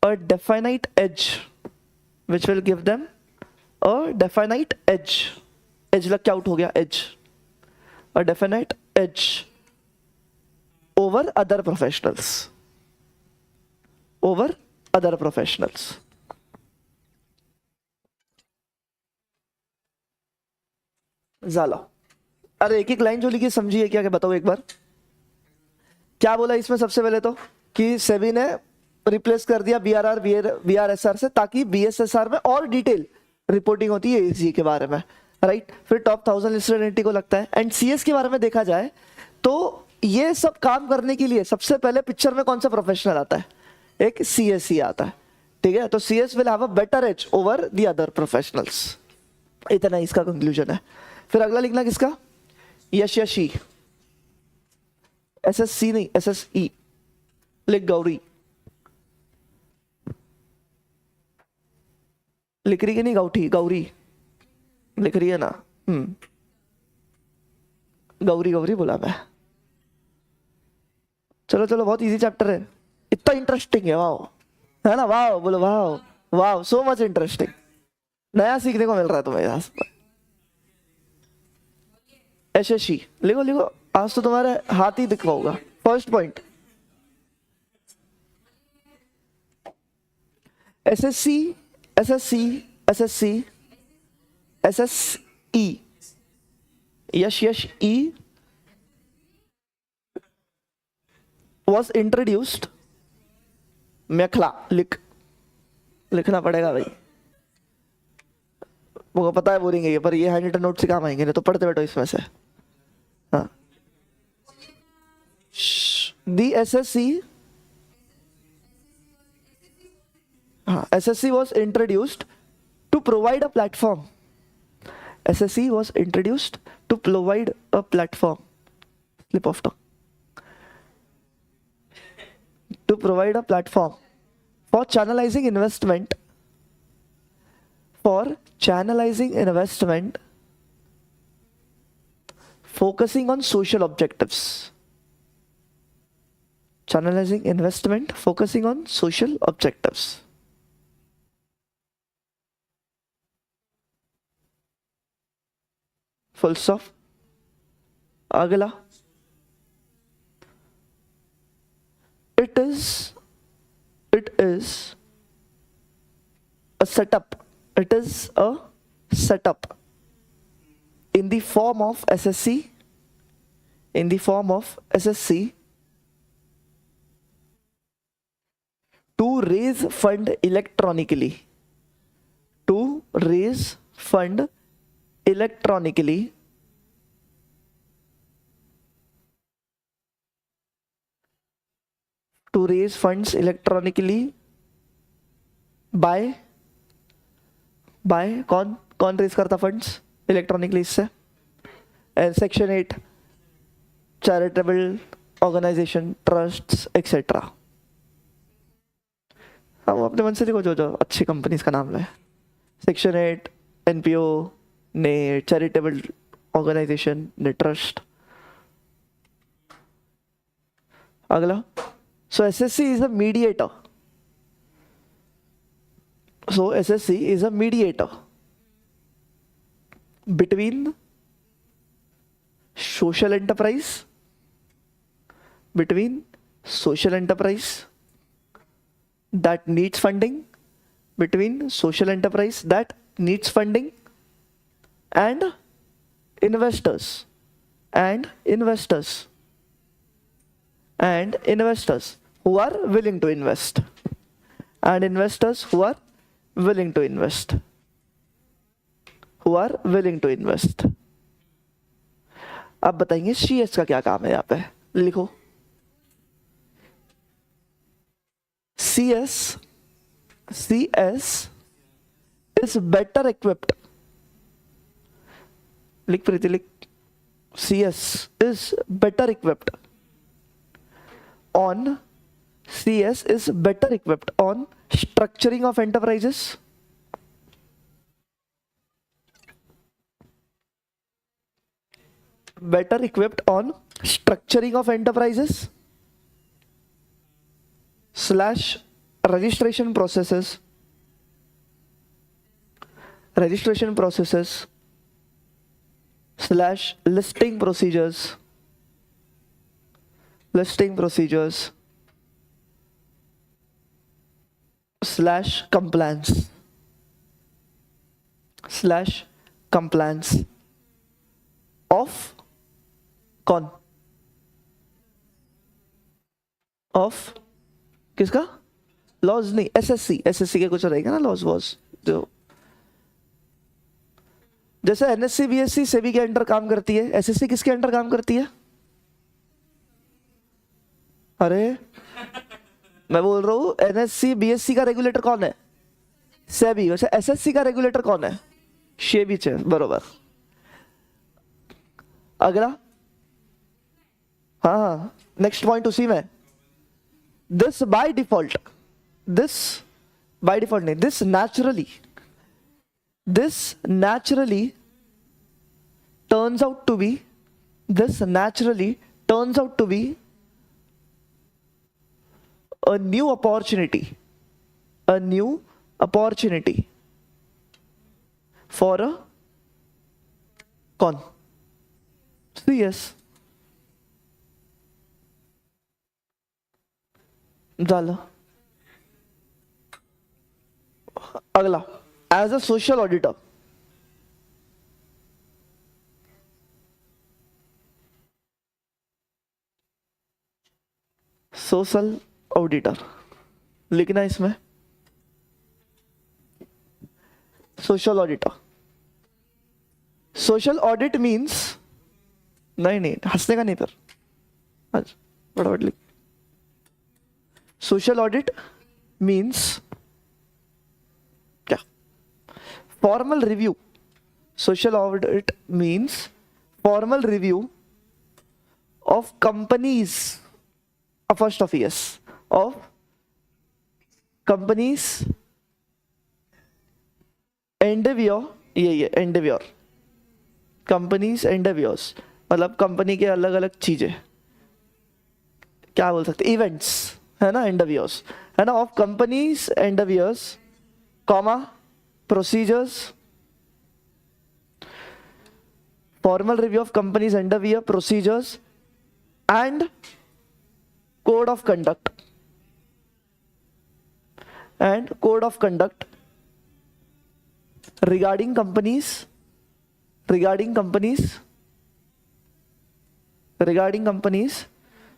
a definite edge, edge लग क्या आउट हो गया, edge, a definite edge over other professionals, झाला. अरे एक एक लाइन जो लिखी समझिए क्या, क्या बताओ एक बार. क्या बोला इसमें सबसे पहले तो कि सेबी ने रिप्लेस कर दिया बीआरएसआर से, ताकि बीएसएसआर में और डिटेल रिपोर्टिंग होती है एजी के बारे में, राइट. फिर टॉप 1000 लिस्टेड एंटिटी को लगता है. एंड सीएस के बारे में देखा जाए तो ये सब काम करने के लिए सबसे पहले पिक्चर में कौन सा प्रोफेशनल आता है, एक सीएस ही आता है, ठीक है. तो CS will have a better edge over the other professionals. इतना इसका कंक्लूजन है. फिर अगला लिखना किसका, यशयशी. एसएससी नहीं, एसएसई लिख. गौरी लिख रही कि नहीं, गौठी, गौरी लिख रही है ना. गौरी गौरी बोला मैं. चलो चलो, बहुत इजी चैप्टर है, इतना इंटरेस्टिंग है. वाओ, है ना, वाओ बोलो, wow wow, so much interesting. नया सीखने को मिल रहा है तुम्हें यहाँ से. यशस्वी लिखो लिखो, आज तो तुम्हारे हाथ ही दिखवाऊंगा. First point, SSC SSC SSC SSE, S S E was introduced. मेखला लिखना पड़ेगा भाई, वो पता है बोलेंगे ये, पर ये हैंड रिटन नोट से काम आएंगे, नहीं तो पढ़ते बैठो इसमें से. हाँ, दी एसएससी, हाँ, SSC was introduced to provide a platform. SSC was introduced to provide a platform. Slip of tongue. To provide a platform for channelizing investment, focusing on social objectives. Channelizing investment, focusing on social objectives. Full stop. अगला, it is a setup. It is a setup in the form of SSC, to raise fund electronically. To raise funds electronically by कौन रेज करता फंड्स इलेक्ट्रॉनिकली इससे, section 8 charitable organisation, trusts etcetera. हाँ, वो अपने मन से देखो, जो अच्छी कंपनीज का नाम ले. सेक्शन 8 एनपीओ ने, चैरिटेबल ऑर्गेनाइजेशन ने, ट्रस्ट. अगला, so SSC is a mediator. Between social enterprise that needs funding, and investors who are willing to invest, अब बताएंगे सीएस का क्या काम है. यहाँ पे लिखो, CS is better equipped. लिख प्रीति, लिख. CS is better equipped on structuring of enterprises, / registration processes / listing procedures / compliance of कौन, ऑफ किसका, लॉज नहीं, एसएससी, एसएससी के कुछ रहेगा ना लॉज वॉज, जो जैसे एनएससी बीएससी सेबी के अंडर काम करती है, एसएससी किसके अंडर काम करती है? अरे मैं बोल रहा हूं एनएससी बीएससी का रेगुलेटर कौन है? सेबी। वैसे एसएससी का रेगुलेटर कौन है? सेबी है, बरोबर। अगला, हाँ हाँ नेक्स्ट पॉइंट उसी में, this by default, this by default नहीं, this naturally turns out to be, this naturally turns out to be a new opportunity for a कौन, CS। डालो। अगला, as a social auditor, social auditor लिखना इसमें, social auditor. Social audit means, नहीं हंसने का नहीं, पर फटाफट लिख। सोशल ऑडिट मींस क्या? Formal review. Social audit means formal review of companies, first of yes, of companies endeavor, ये endeavor, companies endeavors मतलब कंपनी के अलग अलग चीजें, क्या बोल सकते, इवेंट्स है ना, endeavors है ना, of companies endeavors comma procedures, formal review of companies endeavor procedures and code of conduct regarding companies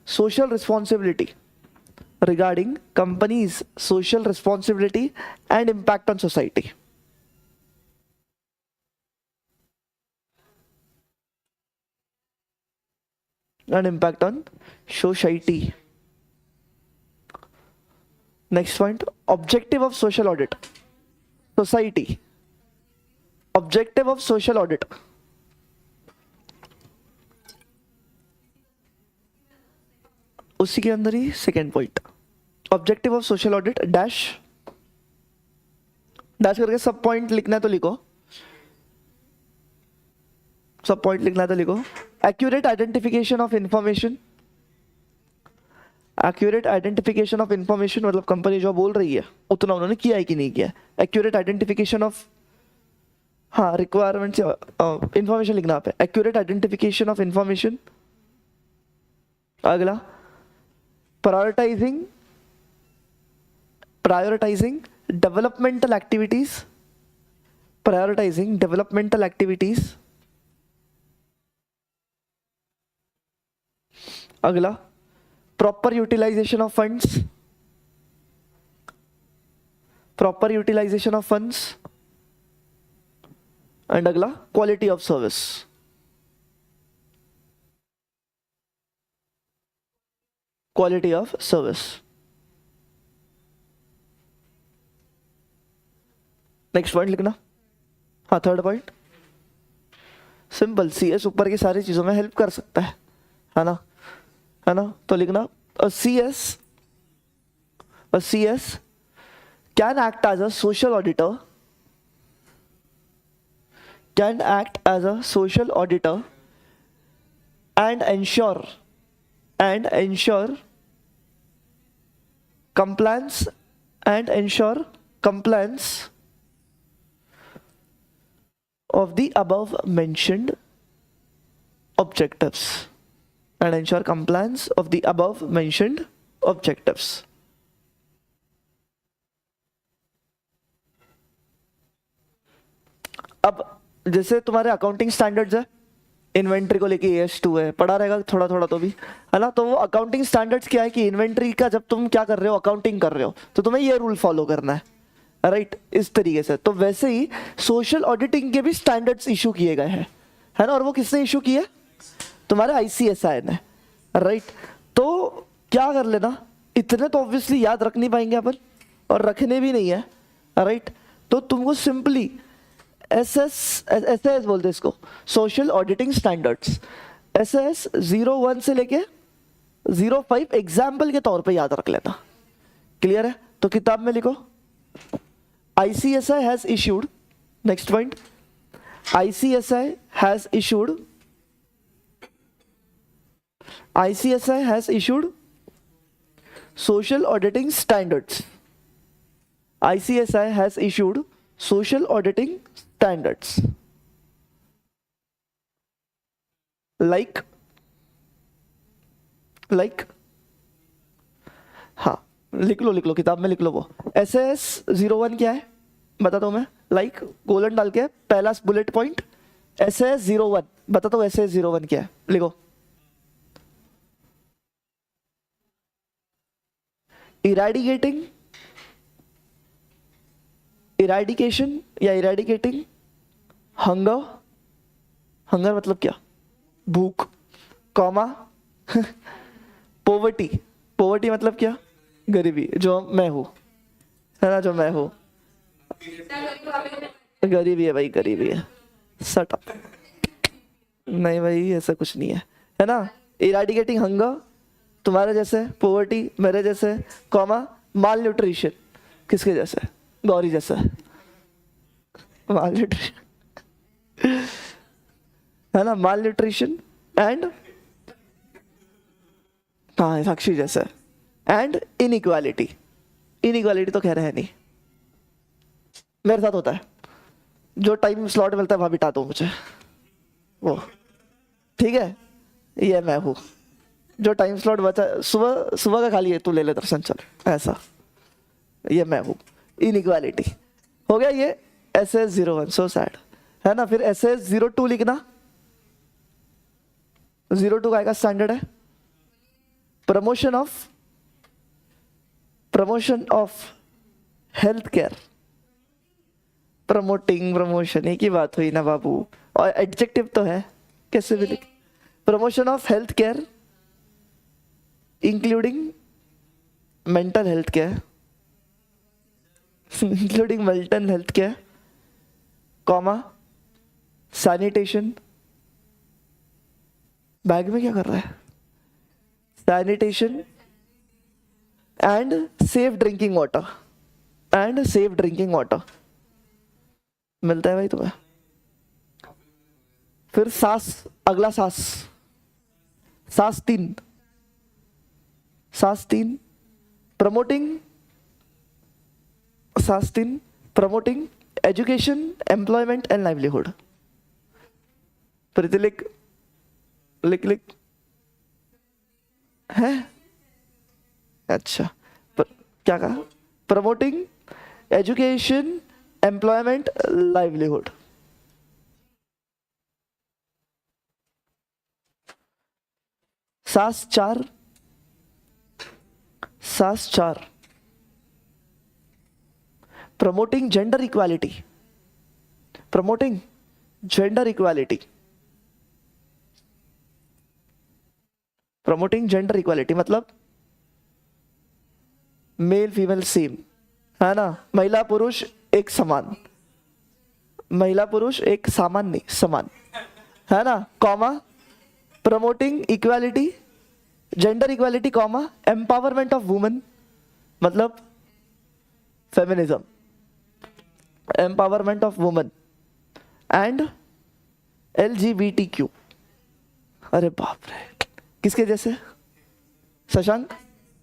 social responsibility, regarding companies social responsibility and impact on society। and impact on society। Next point, objective of social audit, society, objective of social audit, उसी के अंदर ही second point, objective of social audit dash करके सब पॉइंट लिखना है तो लिखो, सब पॉइंट लिखना है तो लिखो। Accurate identification of information, accurate identification of information मतलब कंपनी जो बोल रही है उतना उन्होंने किया है कि नहीं किया। एक्यूरेट आइडेंटिफिकेशन ऑफ, हाँ रिक्वायरमेंट से इंफॉर्मेशन लिखना पे, एक्यूरेट आइडेंटिफिकेशन ऑफ इंफॉर्मेशन। अगला, प्रायोरिटाइजिंग डेवलपमेंटल एक्टिविटीज, अगला proper utilisation of funds, and अगला quality of service. Next point लिखना, हाँ थर्ड पॉइंट, सिंपल, सीएस ऊपर की सारी चीजों में हेल्प कर सकता है ना, तो लिखना a CS can act as a social auditor, and ensure compliance of the above mentioned objectives, अब जैसे तुम्हारे अकाउंटिंग स्टैंडर्ड्स है, इन्वेंट्री को लेके AS2 है, पढ़ा रहेगा थोड़ा थोड़ा तो भी, है ना। तो वो अकाउंटिंग स्टैंडर्ड्स क्या है कि इन्वेंट्री का जब तुम क्या कर रहे हो, अकाउंटिंग कर रहे हो, तो तुम्हें ये रूल फॉलो करना है, राइट, इस तरीके से। तो वैसे ही सोशल ऑडिटिंग के भी स्टैंडर्ड्स इशू किए गए हैं, है ना। और वो किसने इशू किए? तुम्हारे ICSI ने, राइट। तो क्या कर लेना, इतने तो ऑब्वियसली याद रख नहीं पाएंगे अपन, और रखने भी नहीं है, राइट। तो तुमको सिंपली SS बोलते इसको, सोशल ऑडिटिंग स्टैंडर्ड्स, SS 01 से लेके 05 एग्जाम्पल के तौर पे याद रख लेना। क्लियर है? तो किताब में लिखो, ICSI has issued, next point, ICSI has issued social auditing standards. ICSI has issued social auditing standards. Like, हाँ, लिख लो किताब में लिख लो वो। SS 01 क्या है बताता हूँ मैं, लाइक कोलन डाल के पहला बुलेट पॉइंट, SS 01 बताता हूँ, SS 01 क्या है, लिखो। इराडिकेशन या इराडिकेटिंग हंगर मतलब क्या, भूख, कॉमा पोवर्टी मतलब क्या, गरीबी, जो मैं हूं, है ना, जो मैं हूं, गरीबी है भाई, गरीबी है, सट अप, नहीं भाई ऐसा कुछ नहीं है ना। इराडिकेटिंग हंगर तुम्हारे जैसे, पोवर्टी मेरे जैसे, कॉमा माल न्यूट्रिशन किसके जैसे, गौरी जैसा, माल न्यूट्रिशन, है ना, माल न्यूट्रिशन एंड, हाँ साक्षी जैसा, एंड इनइक्वालिटी तो कह रहे हैं नहीं, मेरे साथ होता है, जो टाइम स्लॉट मिलता है वहां बिठा दो मुझे वो, ठीक है, ये मैं हूँ, जो टाइम स्लॉट बचा सुबह का खाली है, तू ले ले दर्शन, चल, ऐसा, ये मैं हूँ, इनइक्वालिटी हो गया। ये SS 01, सो सैड, है ना। फिर SS 02 लिखना, 02 का आएगा स्टैंडर्ड है, promotion of health care, promotion एक ही बात हुई ना बाबू, और एडजेक्टिव तो है, कैसे भी लिख, promotion of health care including mental health care, comma sanitation, bag में क्या कर रहा है, sanitation and safe drinking water, मिलता है भाई तुम्हें। फिर अगला सास 3 promoting education, employment and livelihood. Preeti लिख है, अच्छा, क्या कहा, प्रमोटिंग एजुकेशन, एम्प्लॉयमेंट, लाइवलीहुड। सास 4 प्रमोटिंग जेंडर इक्वालिटी मतलब मेल फीमेल सेम, है ना, महिला पुरुष एक समान, नहीं समान, है ना, comma promoting equality, gender equality, comma empowerment of women मतलब feminism, empowerment of women and LGBTQ। अरे बाप रे, किसके जैसे, शशांक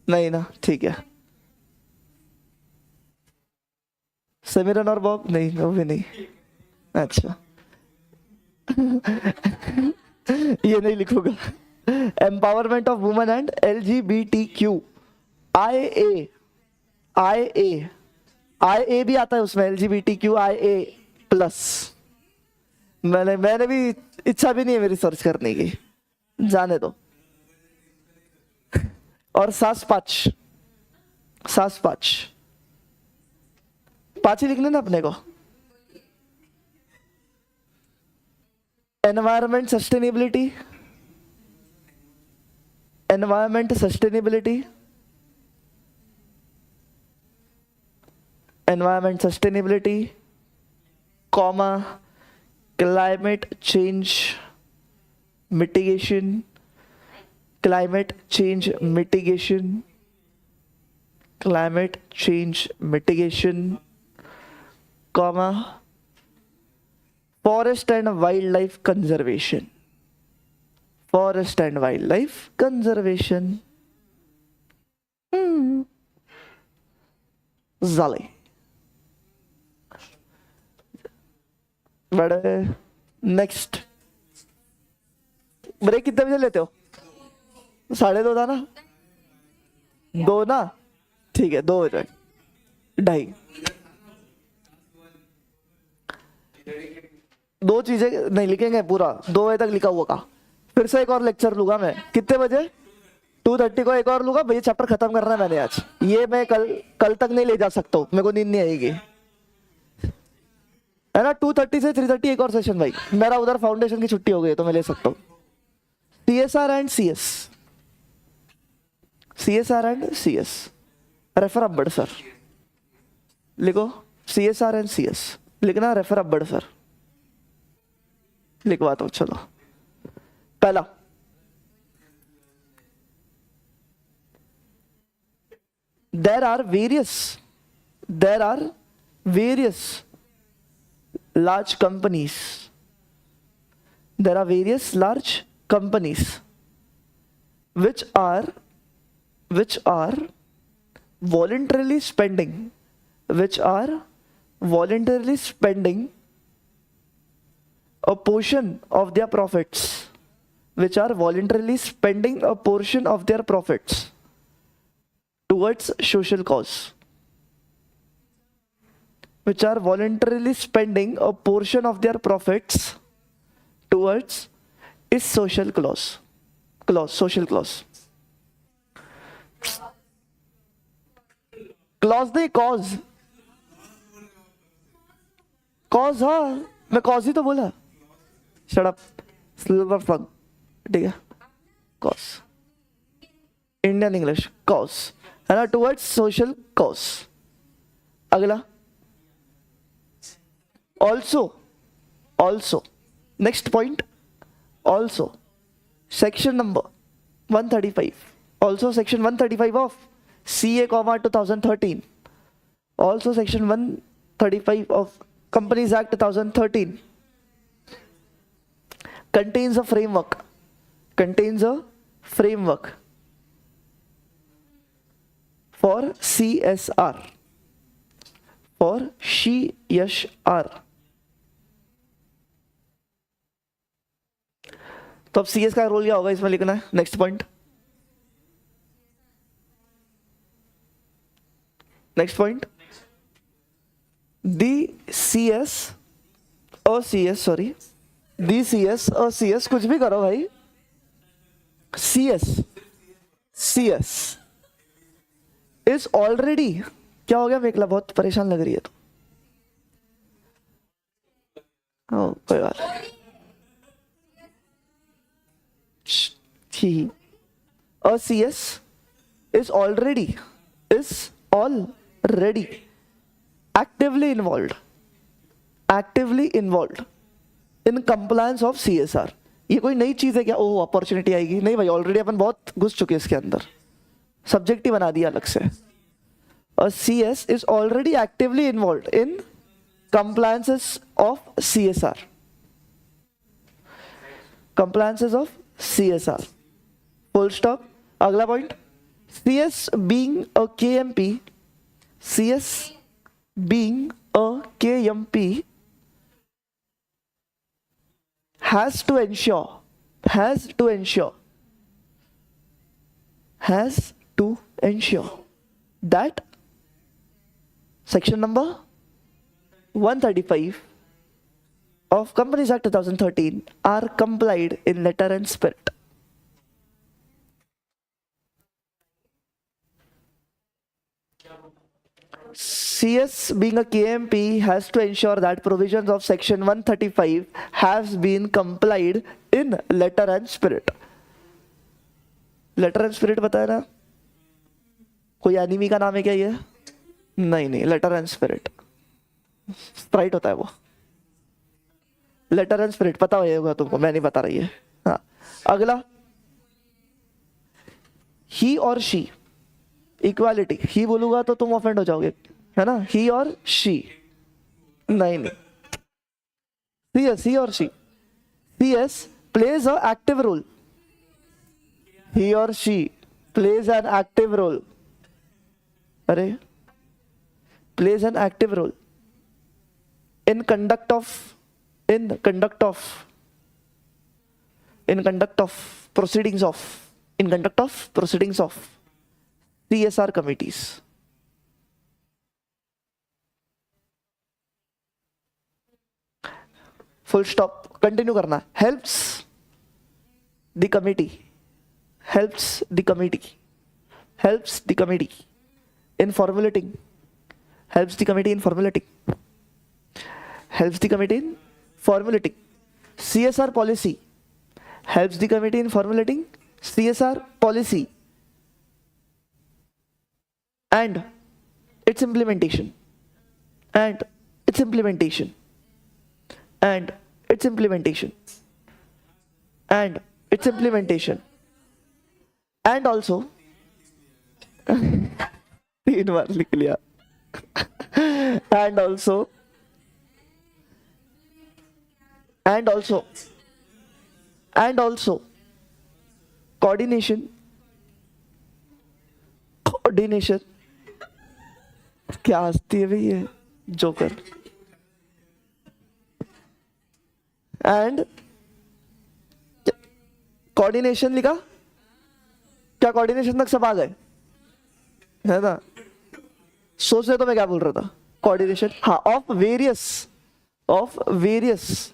नहीं ना, ठीक है, समीरन और बॉब नहीं, वो भी नहीं, अच्छा ये नहीं लिखूंगा, empowerment of women and LGBTQ, IA भी आता है उसमें, LGBTQ IA+। मैंने भी इच्छा भी नहीं है मेरी सर्च करने की, जाने दो। और सास पांच ही लिखने ना अपने को। Environment sustainability, comma climate change mitigation, comma forest and wildlife conservation, झाले बड़े। नेक्स्ट, ब्रेक कितने बजे लेते हो? 2:30 था ना? 2 ना, ठीक है 2 बजे 2:30। 2 चीजें नहीं लिखेंगे पूरा, 2 बजे तक लिखा हुआ का। फिर से एक और लेक्चर लूंगा मैं, कितने बजे? 2:30 को एक और लूंगा। भैया चैप्टर खत्म करना है मैंने आज, ये मैं कल तक नहीं ले जा सकता हूँ, मेरे को नींद नहीं आएगी, है ना। 2:30 से 3:30 एक और सेशन भाई, मेरा उधर फाउंडेशन की छुट्टी हो गई तो मैं ले सकता हूँ। CSR एंड CS, रेफर अब्बड़ सर लिखो। CSR एंड CS लिखना, रेफर अब्बड़ सर लिखवाता हूँ। चलो पहला, there are various large companies which are voluntarily spending a portion of their profits, towards social cause, which are voluntarily spending a portion of their profits towards is social clause. Clause नहीं, कॉज हाँ, मैं कॉज ही तो बोला। शट अप, सिल्वर फंग, ठीक है। कॉज, इंडियन इंग्लिश, कॉज है ना, टुवर्ड्स सोशल कॉज। अगला, also next point, also section number 135, also section 135 of CA, 2013, also section 135 of Companies Act 2013 contains a framework for CSR, तो अब CS का रोल क्या होगा इसमें लिखना है। नेक्स्ट पॉइंट, DCS और CS कुछ भी करो भाई। CS इज ऑलरेडी, क्या हो गया मेघला, बहुत परेशान लग रही है तो कोई बात नहीं। CS is already actively involved in compliance of CSR। ये कोई नई चीज है क्या? ओह अपॉर्चुनिटी आएगी, नहीं भाई, ऑलरेडी अपन बहुत घुस चुके हैं इसके अंदर, सब्जेक्ट ही बना दिया अलग से। और CS is already actively involved in compliances of CSR, full stop। अगला point, CS being a KMP has to ensure that section number 135 of Companies Act 2013 are complied in letter and spirit. CS, being a KMP, has to ensure that provisions of section 135 has been complied in letter and spirit. Letter and spirit पता है ना? कोई एनिमी का नाम है क्या ये? नहीं, लेटर एंड स्पिरिट, स्प्राइट होता है वो। लेटर एंड स्पिरिट पता होगा तुमको, मैं नहीं बता रही है। हाँ, अगला, ही और शी, इक्वालिटी। ही बोलूंगा तो तुम ऑफेंड हो जाओगे, है ना? ही और शी, नहीं, सी और she. CS plays a active role. He or she plays an active role. अरे, plays an active role in conduct of proceedings of CSR committees. Full stop. Continue करना। Helps the committee in formulating CSR policy, helps the committee in formulating CSR policy and its implementation and also 3 बार लिख लिया and also coordination क्या हंसती है भाई ये जोकर। एंड कोऑर्डिनेशन लिखा क्या? कोऑर्डिनेशन तक सब आ गए, है ना? सोच रहे तो मैं क्या बोल रहा था? कोऑर्डिनेशन, हाँ, of various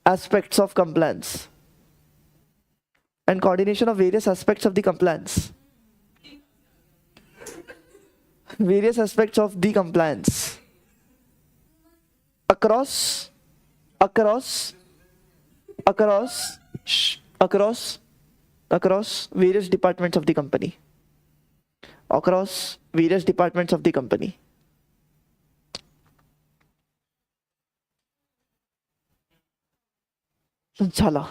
aspects of compliance and coordination of various aspects of the compliance across various departments of the company, झाला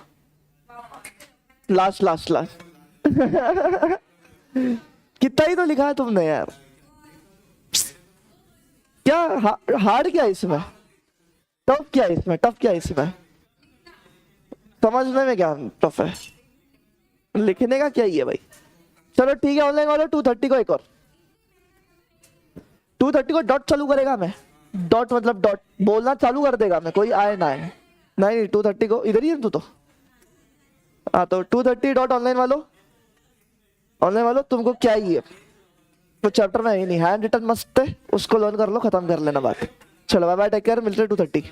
लास्ट कितना ही तो लिखा है तुमने यार। क्या हार्ड क्या है इसमें? टफ क्या है इसमें? समझने में क्या टफ है? लिखने का क्या ही है भाई? चलो ठीक है, ऑनलाइन वालों 230 को एक और 230 को डॉट चालू करेगा। मैं डॉट मतलब डॉट बोलना चालू कर देगा, मैं कोई आए ना आए। नहीं 230 को इधर ही है तू तो। हाँ तो 230 डॉट ऑनलाइन वालों तुमको क्या ही है? तो चैप्टर में ही नहीं, हैंड रिटन मस्त है, उसको लर्न कर लो, खत्म कर लेना बात। चलो बाय बाय, टेक केयर, मिलते हैं 230।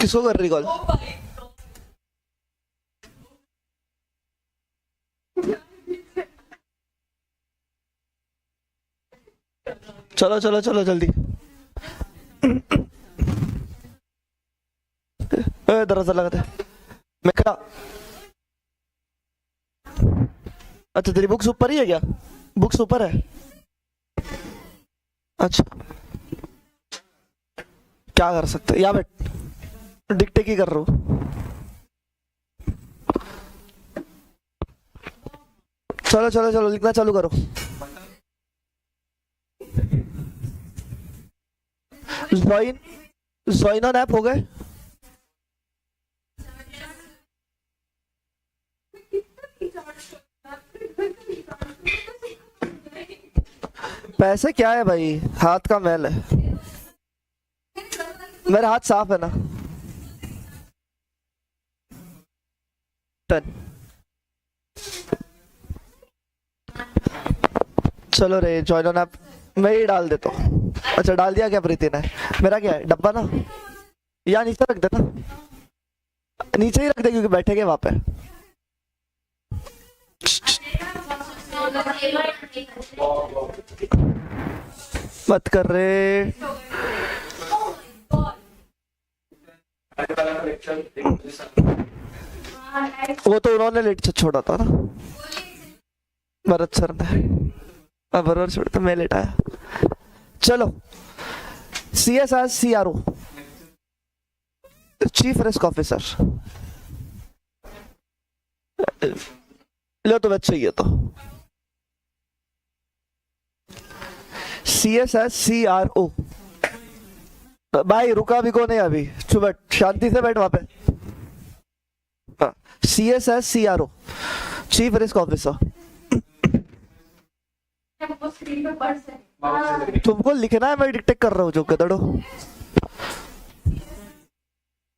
किसको कर रही कॉल? चलो जल्दी। दरवाजा लगाते मैं खड़ा। अच्छा तेरी बुक्स ऊपर ही है क्या? बुक्स ऊपर है? अच्छा क्या कर सकते? या बैठ, डिक्टेट ही कर रहा हूँ। चलो लिखना चालू करो। ज्वाइन ऑन ऐप हो गए? पैसे क्या है भाई, हाथ का मैल है। मेरा हाथ साफ है ना? 10 चलो रे ज्वाइन ऑन ऐप मैं ही डाल देता हूँ। अच्छा डाल दिया क्या प्रीति ने? मेरा क्या है डब्बा ना, या नीचे रख देना, नीचे ही रख दे क्योंकि बैठेंगे वहां पे। मत कर रे। वो तो उन्होंने लेट छोड़ा था ना भरत सर ने, बराबर छोड़ा तो मैं लेट आया। चलो CSR CRO chief risk officer, लो तो बच्चे चाहिए तो CSR CRO। भाई रुका भी को नहीं अभी, चुप बैठ, शांति से बैठ वहां पे। CSR CRO chief risk officer. तुमको लिखना है, मैं डिक्टेट कर रहा हूँ जो गधड़ो।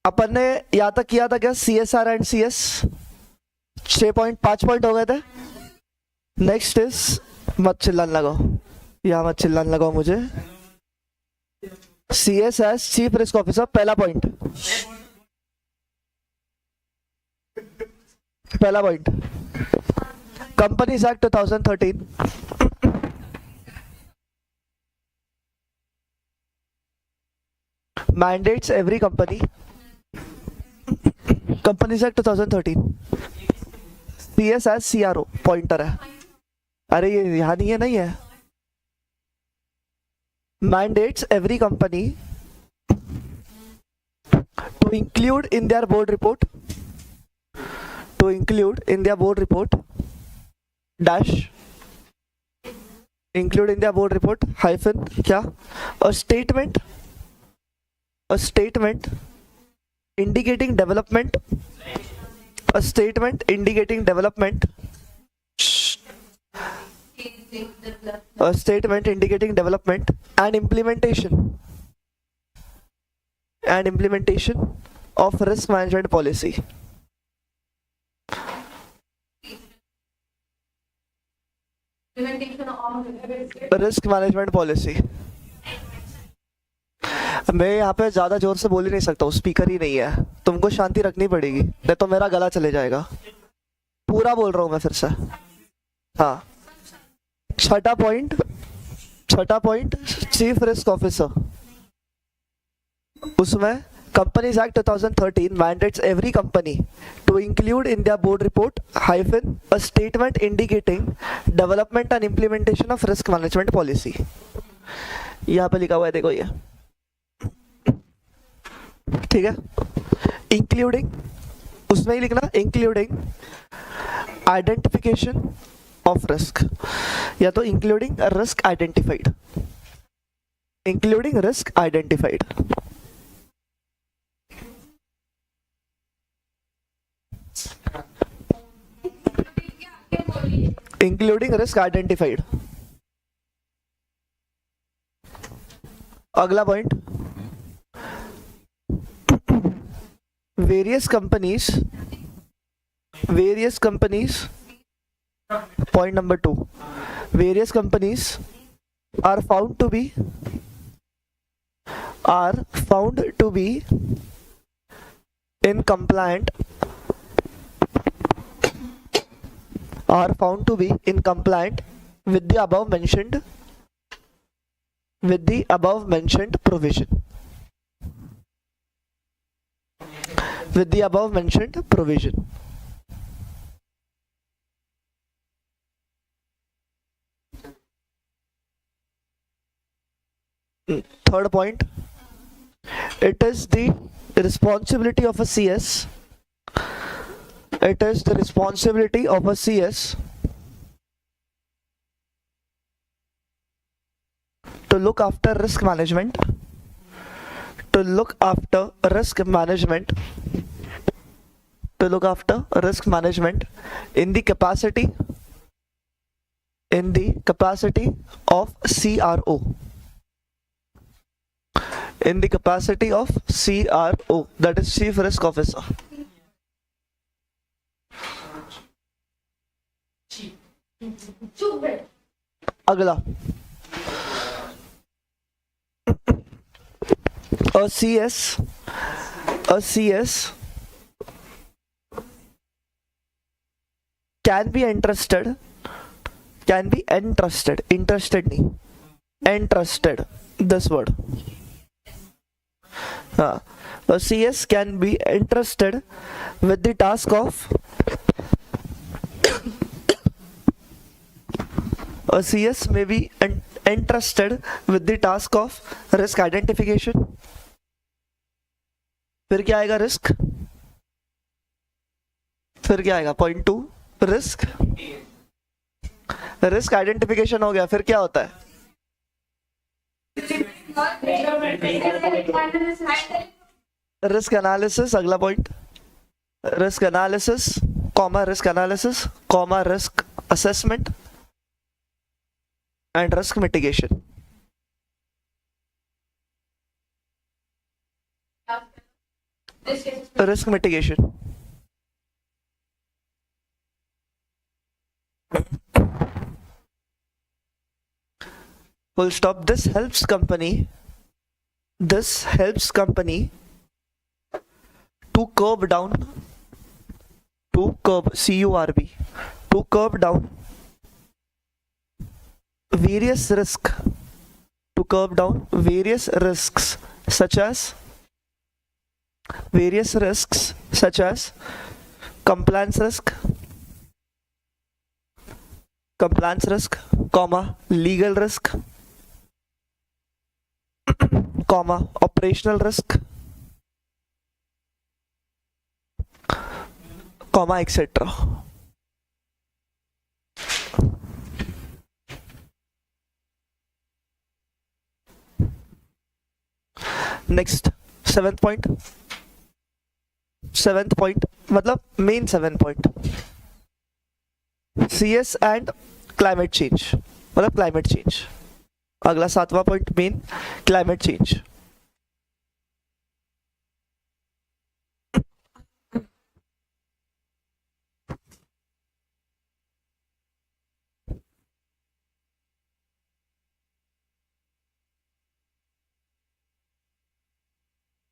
अपन ने यहां तक किया था क्या? CSR एंड CS 6.5 पॉइंट हो गए थे। नेक्स्ट इज, मत चिल्लाने लगाओ, यहां मत चिल्लाने लगाओ मुझे। CSR चीफ रिस्क ऑफिसर पहला पॉइंट, पहला point companies act 2013 mandates every company, Companies Act 2013 CSR CRO pointer है। अरे ये यहाँ नहीं है, नहीं है। mandates every company to include in their board report, to include in their board report dash, include in their board report hyphen क्या, a statement indicating development, a statement indicating development, a statement indicating development and implementation of risk management policy. Risk management policy. मैं यहाँ पे ज्यादा जोर से बोल ही नहीं सकता हूँ, स्पीकर ही नहीं है, तुमको शांति रखनी पड़ेगी नहीं तो मेरा गला चले जाएगा। पूरा बोल रहा हूँ मैं फिर से। हाँ, छठा पॉइंट चीफ रिस्क ऑफिसर, उसमें Companies Act 2013 mandates every company to include in their board report hyphen a statement indicating development and implementation of risk management policy। यहाँ पे लिखा हुआ है देखो ये, ठीक है। इंक्लूडिंग, उसमें ही लिखना इंक्लूडिंग आइडेंटिफिकेशन ऑफ रिस्क, या तो including risk identified, including risk identified. Including risk identified. अगला point, various companies, point number 2, various companies are found to be in compliant, are found to be in compliant with the above mentioned provision, with the above mentioned provision। Third point, it is the responsibility of a CS, it is the responsibility of a CS to look after risk management, in the capacity of CRO, in the capacity of CRO, that is Chief Risk Officer। अगला, a CS can be entrusted, interested नहीं, entrusted, this word. A CS can be entrusted with the task of a CS may be entrusted with the task of risk identification. फिर क्या आएगा रिस्क, फिर क्या आएगा पॉइंट 2 रिस्क, रिस्क आइडेंटिफिकेशन हो गया, फिर क्या होता है रिस्क एनालिसिस, अगला point risk analysis comma risk assessment and risk mitigation. Risk mitigation, full stop. This helps company to curb down, various risks such as compliance risk, comma legal risk, comma operational risk, comma etc. Next, seventh point मतलब main 7 point, CS and climate change मतलब climate change. अगला 7वां पॉइंट मेन क्लाइमेट चेंज.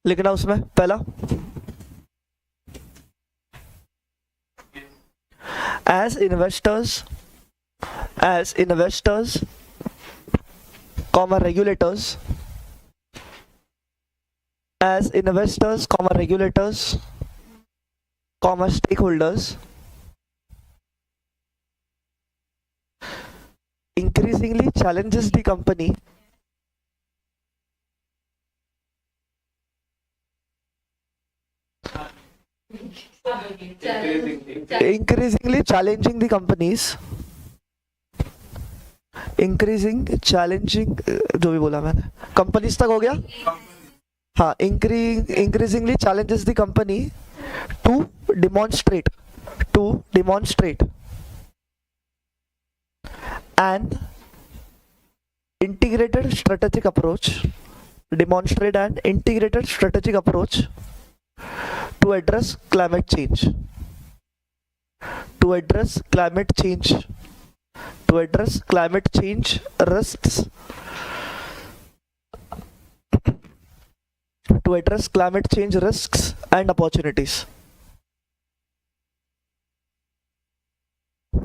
लिखना उसमें पहला, as investors, comma regulators, comma stakeholders, increasingly challenges the company increasingly challenging the companies, जो भी बोला मैंने कंपनीज तक हो गया. हाँ, increasingly challenges the company to demonstrate an integrated strategic approach to address climate change risks, and opportunities.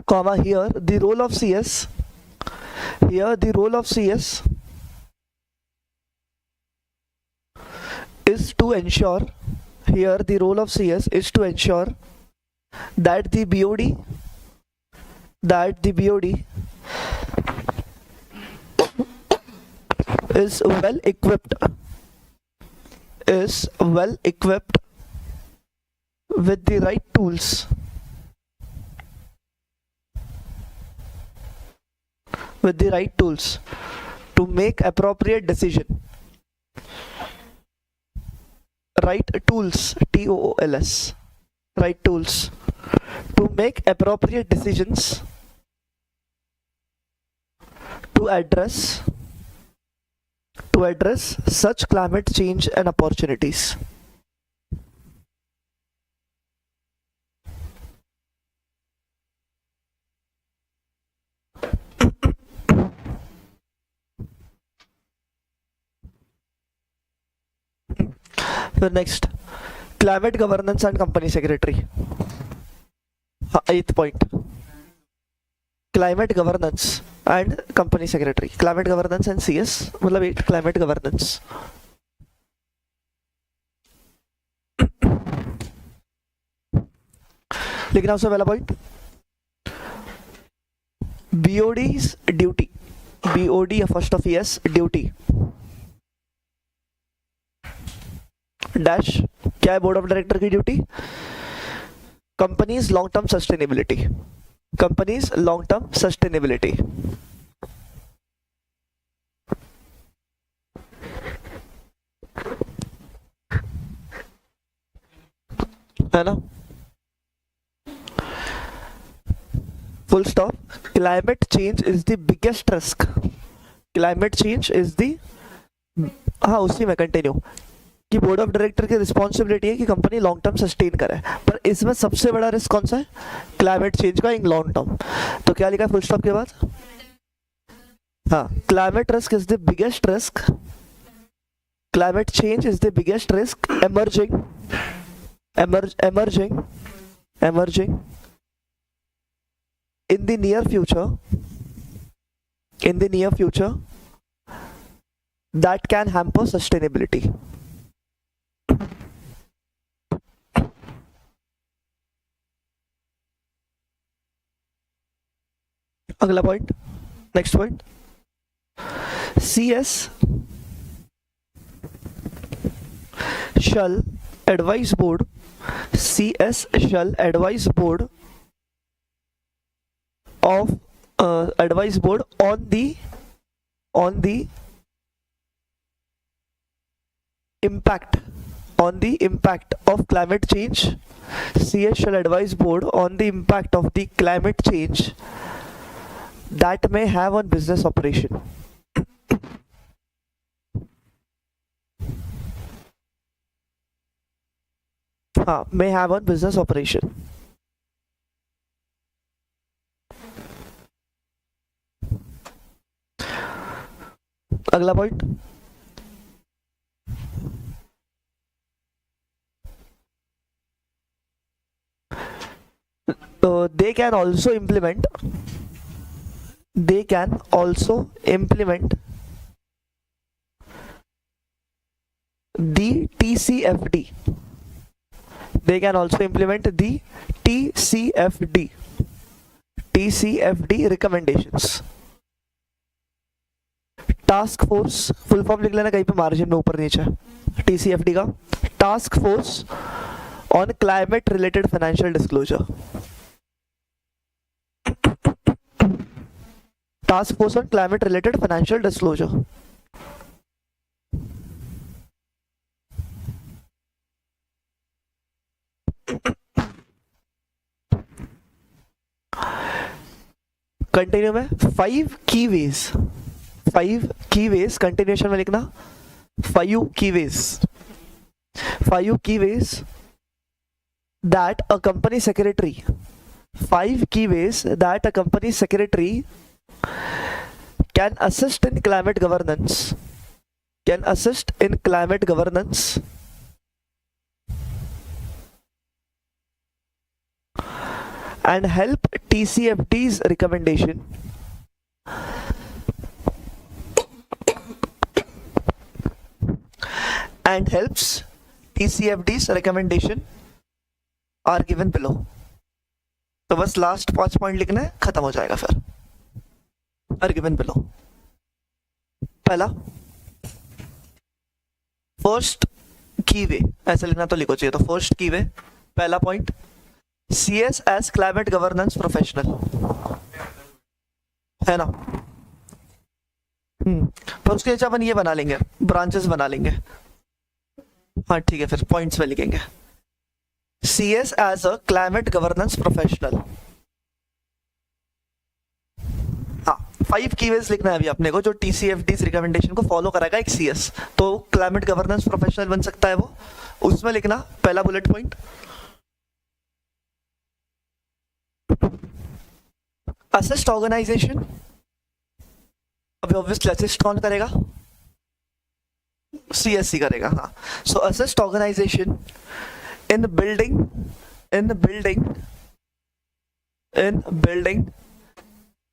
Comma here the role of CS is to ensure that the BOD is well equipped with the right tools to make appropriate decision. Right tools, TOOLS, right tools to make appropriate decisions to address such climate change and opportunities. फिर next climate governance and company secretary. हाँ, 8th point climate governance and company secretary. Climate governance and CS मतलब 8 क्लाइमेट गवर्नेंस. लेकिन आपसे पहला point BOD's duty. BOD first of ES duty dash क्या है बोर्ड ऑफ डायरेक्टर की duty? Companies long term sustainability. Companies long term sustainability. है ना? Full stop. Climate change is the biggest risk. Climate change is the, हाँ उसी में कंटिन्यू कि बोर्ड ऑफ डायरेक्टर की रिस्पॉन्सिबिलिटी है कि कंपनी लॉन्ग टर्म सस्टेन करे, पर इसमें सबसे बड़ा रिस्क कौन सा है? क्लाइमेट चेंज का इन लॉन्ग टर्म. तो क्या लिखा है फुल स्टॉप के बाद? हाँ, climate risk is the biggest risk. Climate change is the biggest risk emerging in the near future that can hamper sustainability. अगला point, next point, CS shall advise board. CS shall advise board of advise board on the impact of climate change. CS shall advise board on the impact of the climate change that may have on business operation. हाँ, may have on business operation. अगला point, they can also implement the TCFD. They can also implement the TCFD recommendations. Task force, full form लिख लेना कहीं पे मार्जिन में ऊपर नीचे. TCFD का task force on climate related financial disclosure. Task force on climate related financial disclosure. Continue में 5 की वेज कंटिन्यूएशन में लिखना. 5 की veg that a company secretary 5 key ways that a company secretary can assist in climate governance and help TCFD's recommendation and helps TCFD's recommendation are given below. तो बस लास्ट 5 पॉइंट लिखना है, खत्म हो जाएगा फिर. are given below. पहला फर्स्ट की वे, ऐसा लिखना तो लिखो चाहिए. तो फर्स्ट की वे, पहला point, CS as climate governance professional, है ना. पर उसके नीचे अपन ये बना लेंगे, ब्रांचेस बना लेंगे. हाँ ठीक है, फिर पॉइंट्स में लिखेंगे CS as a climate governance professional. हाँ, 5 कीवेज लिखना है अभी अपने को जो TCFD's रिकमेंडेशन को फॉलो कराएगा एक CS. तो क्लाइमेट गवर्नेंस प्रोफेशनल बन सकता है वो. उसमें लिखना पहला बुलेट पॉइंट, असिस्ट ऑर्गेनाइजेशन. अभी ऑब्वियसली असिस्ट कौन करेगा? CSC करेगा, हाँ. So assessed organization in building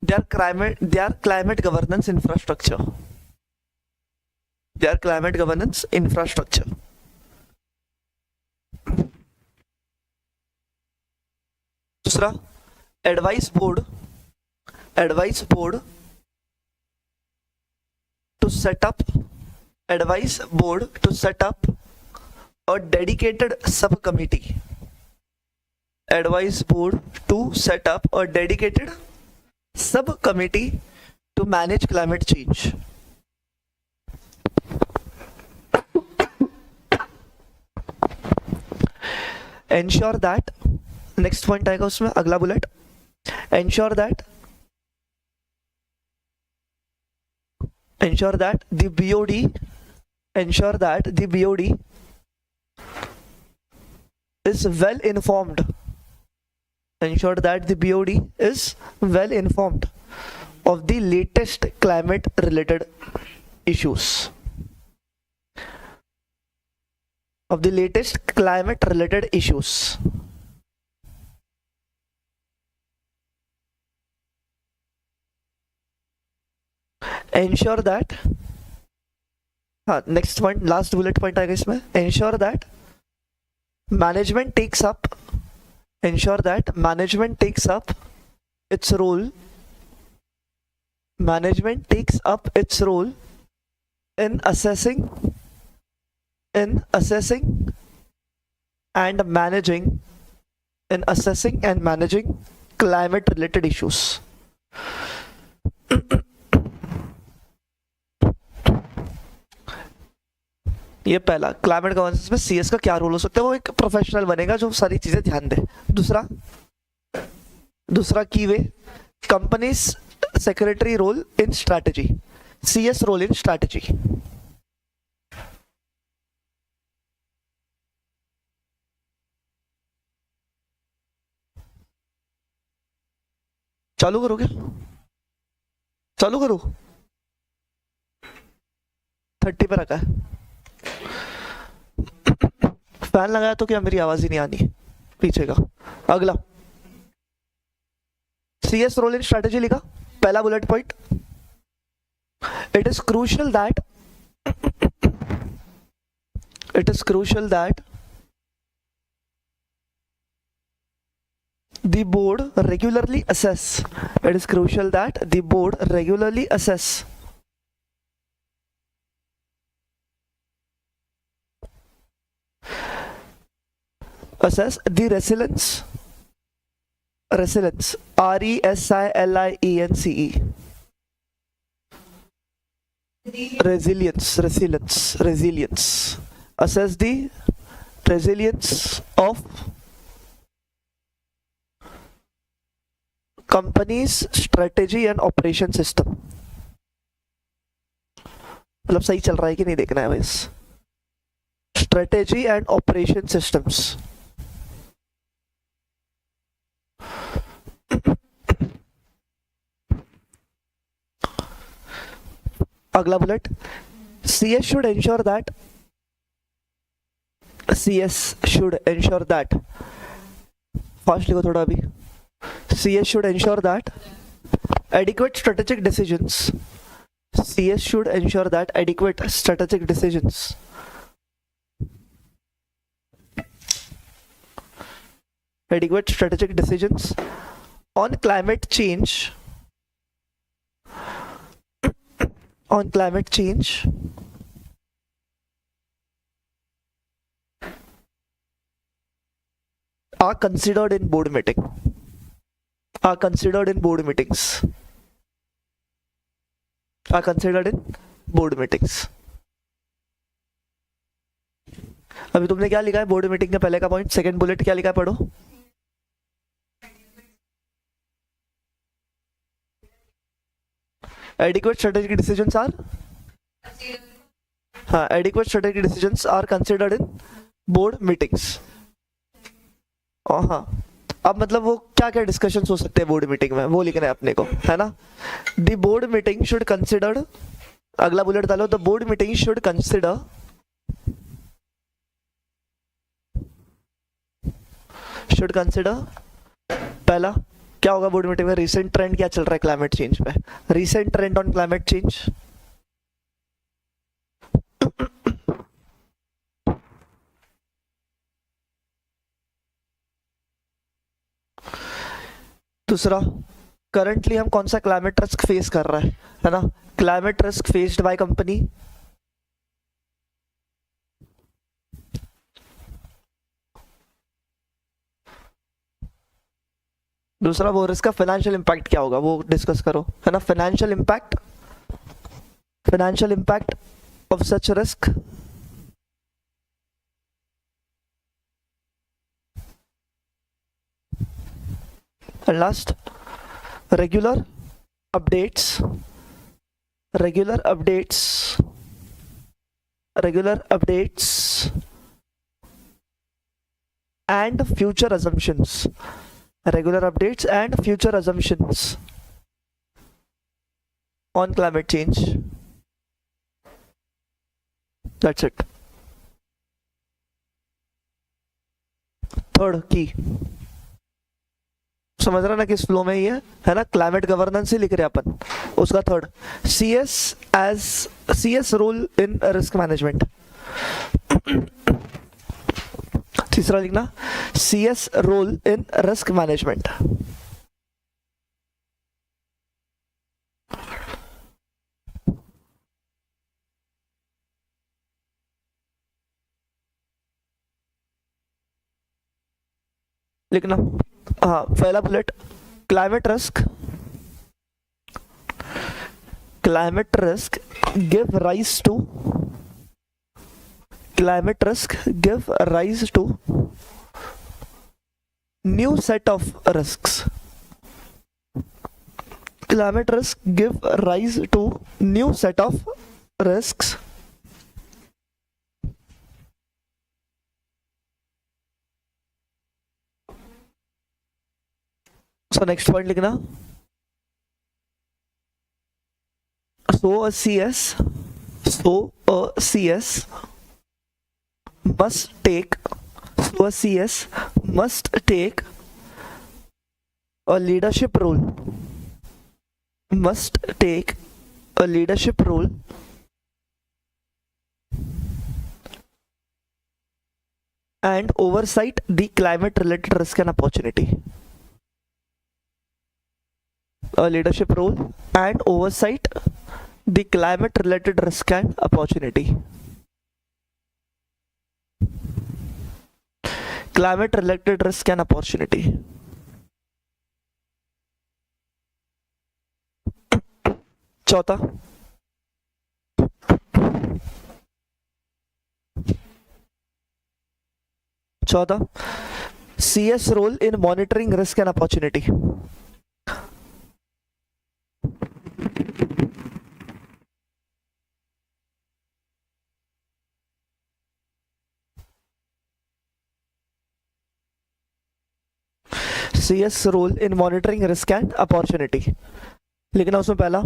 their climate governance infrastructure. Their climate governance infrastructure. दूसरा, advice board to set up a dedicated subcommittee. Advice board to set up a dedicated subcommittee to manage climate change. Ensure that, next point आएगा उसमें, अगला bullet, ensure that the BOD is well informed. Ensure that the BOD is well informed of the latest climate related issues. Ensure that, हाँ, next point, last bullet point आएगा इसमें, ensure that management takes up its role in assessing and managing climate related issues. ये पहला, क्लाइमेट गवर्नेंस में सीएस का क्या रोल हो सकता है, वो एक प्रोफेशनल बनेगा जो सारी चीजें ध्यान दे. दूसरा key way, companies secretary role in strategy, CS role in strategy. चालू करोगे? चालू करो, 30 पे रखा है. फैन लगाया तो क्या मेरी आवाज ही नहीं आनी पीछे का. अगला, सीएस रोल इन स्ट्रैटेजी लिखा, पहला bullet point, it is crucial that the board regularly assess the resilience, RESILIENCE, resilience, assess the resilience of company's strategy and operation system. मतलब सही चल रहा है कि नहीं देखना है बस. Strategy and operation systems. अगला bullet, CS should ensure that, fast लिखो थोड़ा अभी. CS should ensure that adequate strategic decisions on climate change are considered in board meetings. अभी तुमने क्या लिखा है बोर्ड मीटिंग का पहले का पॉइंट, सेकंड बुलेट क्या लिखा है पढ़ो. Adequate strategic decisions are considered in board meetings. हाँ, अब मतलब वो क्या क्या डिस्कशंस हो सकते हैं बोर्ड मीटिंग में, वो लिखना है अपने को, है ना. The board meeting should consider अगला बुलेट डालो, the board meeting should consider पहला क्या होगा बोर्ड मीटिंग में, रिसेंट ट्रेंड क्या चल रहा है क्लाइमेट चेंज पे, recent trend on climate change. दूसरा, करंटली हम कौन सा क्लाइमेट रिस्क फेस कर रहा है ना, climate risk faced by company. दूसरा, वो रिस्क का फाइनेंशियल इम्पैक्ट क्या होगा वो डिस्कस करो, है ना, financial impact of such risk. And last, regular updates and future assumptions, on climate change. That's it. Third की समझ रहा ना किस फ्लो में ही है ना, क्लाइमेट गवर्नेंस ही लिख रहे अपन, उसका third, CS role in risk management. तीसरा लिखना, CS role in risk management. लिखना, हाँ, पहला bullet, climate risk give rise to new set of risks. Climate risk give rise to new set of risks. So next point लिखना, so a CS must take a leadership role, and oversight the climate related risk and opportunity. A leadership role and oversight the climate related risk and opportunity. Climate related risk and opportunity. चौथा, CS role in monitoring risk and opportunity. CS role in monitoring risk and opportunity लिखना उसमें पहला,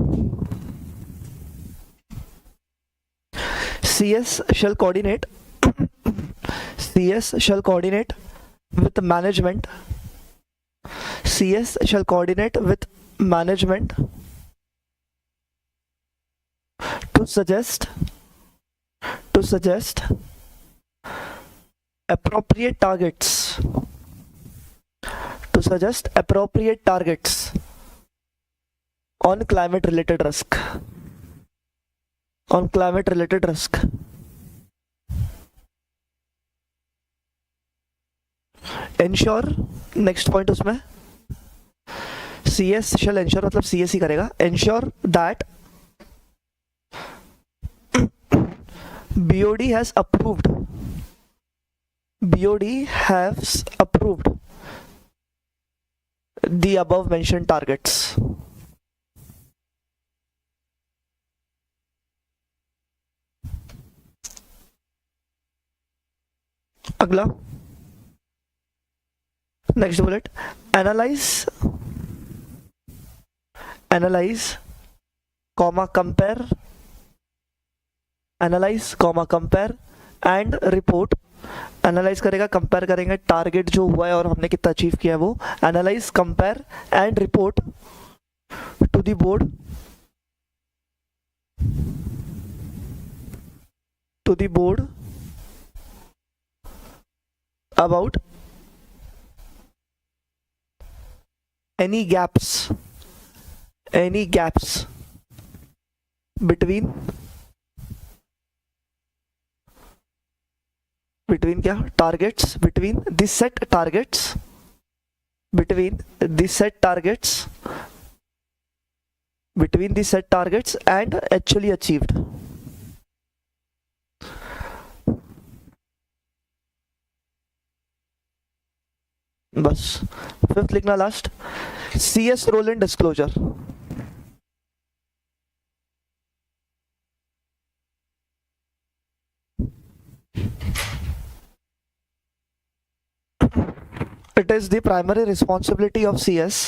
CS shall coordinate with management to suggest appropriate targets on climate related risk. Ensure, next point उसमें, CS shall ensure मतलब CS ही करेगा, ensure that BOD has approved the above mentioned targets. अगला, next bullet, analyse comma compare analyse comma compare and report. Analyse करेगा, कंपेयर करेंगे टारगेट जो हुआ है और हमने कितना अचीव किया है वो। Analyse compare and report to the board, to the board about any gaps between क्या targets, between the set targets and actually achieved। बस फिफ्थ लिखना last, CS role in disclosure. It is the primary responsibility of CS,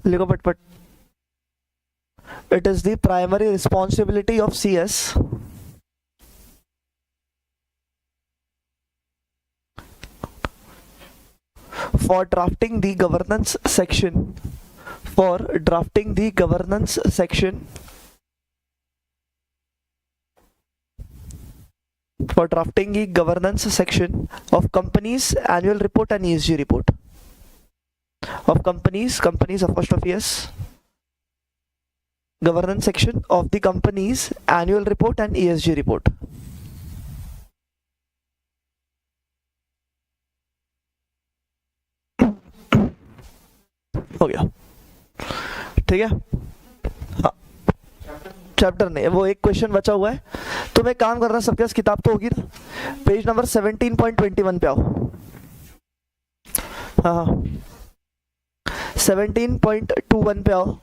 लिखो पट। It is the primary responsibility of CS for drafting the governance section, of company's annual report and ESG report of companies apostrophe S, governance section of the company's annual report and ESG report। हो गया, ठीक है। हाँ, चैप्टर नहीं, वो एक क्वेश्चन बचा हुआ है। तुम एक काम करना, सबके पास किताब तो होगी ना, पेज नंबर 17.21 पे आओ। हाँ 17.21 पे आओ।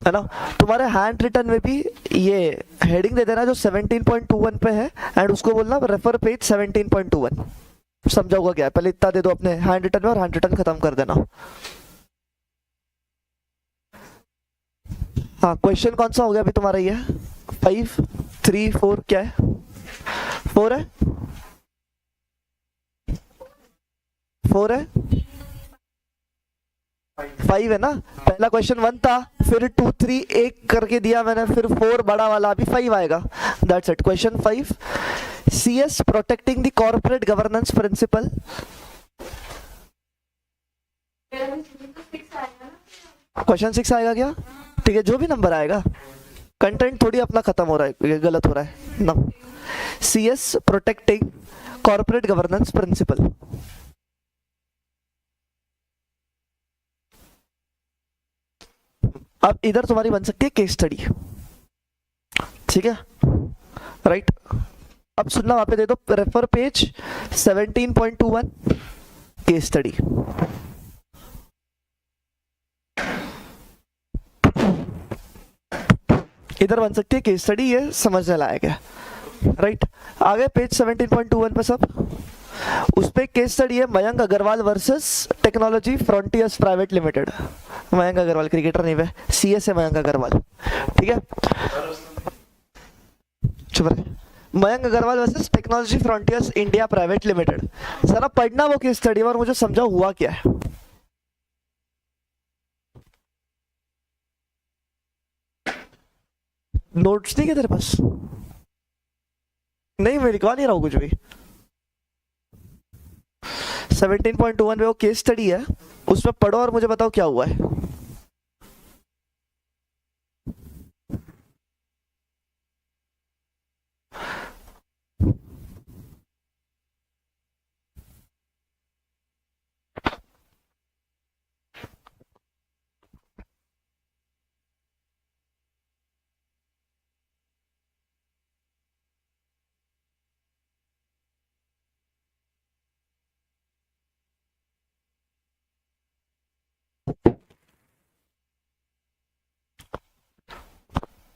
है ना, तुम्हारे हैंड रिटन में भी ये हेडिंग दे देना जो 17.21 पे है, एंड उसको बोलना रेफर पेज 17.21। समझा होगा क्या है, पहले इतना दे दो अपने हैंड रिटन में और हैंड रिटन खत्म कर देना। हाँ, क्वेश्चन कौन सा हो गया अभी तुम्हारा? ये 5 3 4 क्या है? 4 है, 4 है, 5 है ना। पहला क्वेश्चन 1 था, फिर 2 3 एक करके दिया मैंने, फिर 4 बड़ा वाला, अभी 5 आएगा। That's it. Question 5, CS protecting the corporate governance principle. Question 6 आएगा क्या? ठीक है, जो भी नंबर आएगा, कंटेंट थोड़ी अपना खत्म हो रहा है, ये गलत हो रहा है ना। CS protecting corporate governance principle. अब इधर तुम्हारी बन सकती है केस स्टडी, ठीक है, राइट। अब सुनना, वहां पे दे दो रेफर पेज 17.21 केस स्टडी। इधर बन सकती है केस स्टडी, ये समझने लायक है, राइट। आगे पेज 17.21 पे सब, उस पे केस स्टडी है Mayank Agarwal versus technology frontiers private limited. Mayank Agarwal cricketer नहीं है, CS है मयंक अग्रवाल, ठीक है। चुप रहे। Mayank Agarwal versus technology frontiers India private limited. जरा पढ़ना वो केस स्टडी और मुझे समझा हुआ क्या है। नोट्स नहीं क्या तेरे पास? नहीं, मैं लिखवा नहीं रहा हूं कुछ भी। 17.21 पे वो केस स्टडी है, उसमें पढ़ो और मुझे बताओ क्या हुआ है।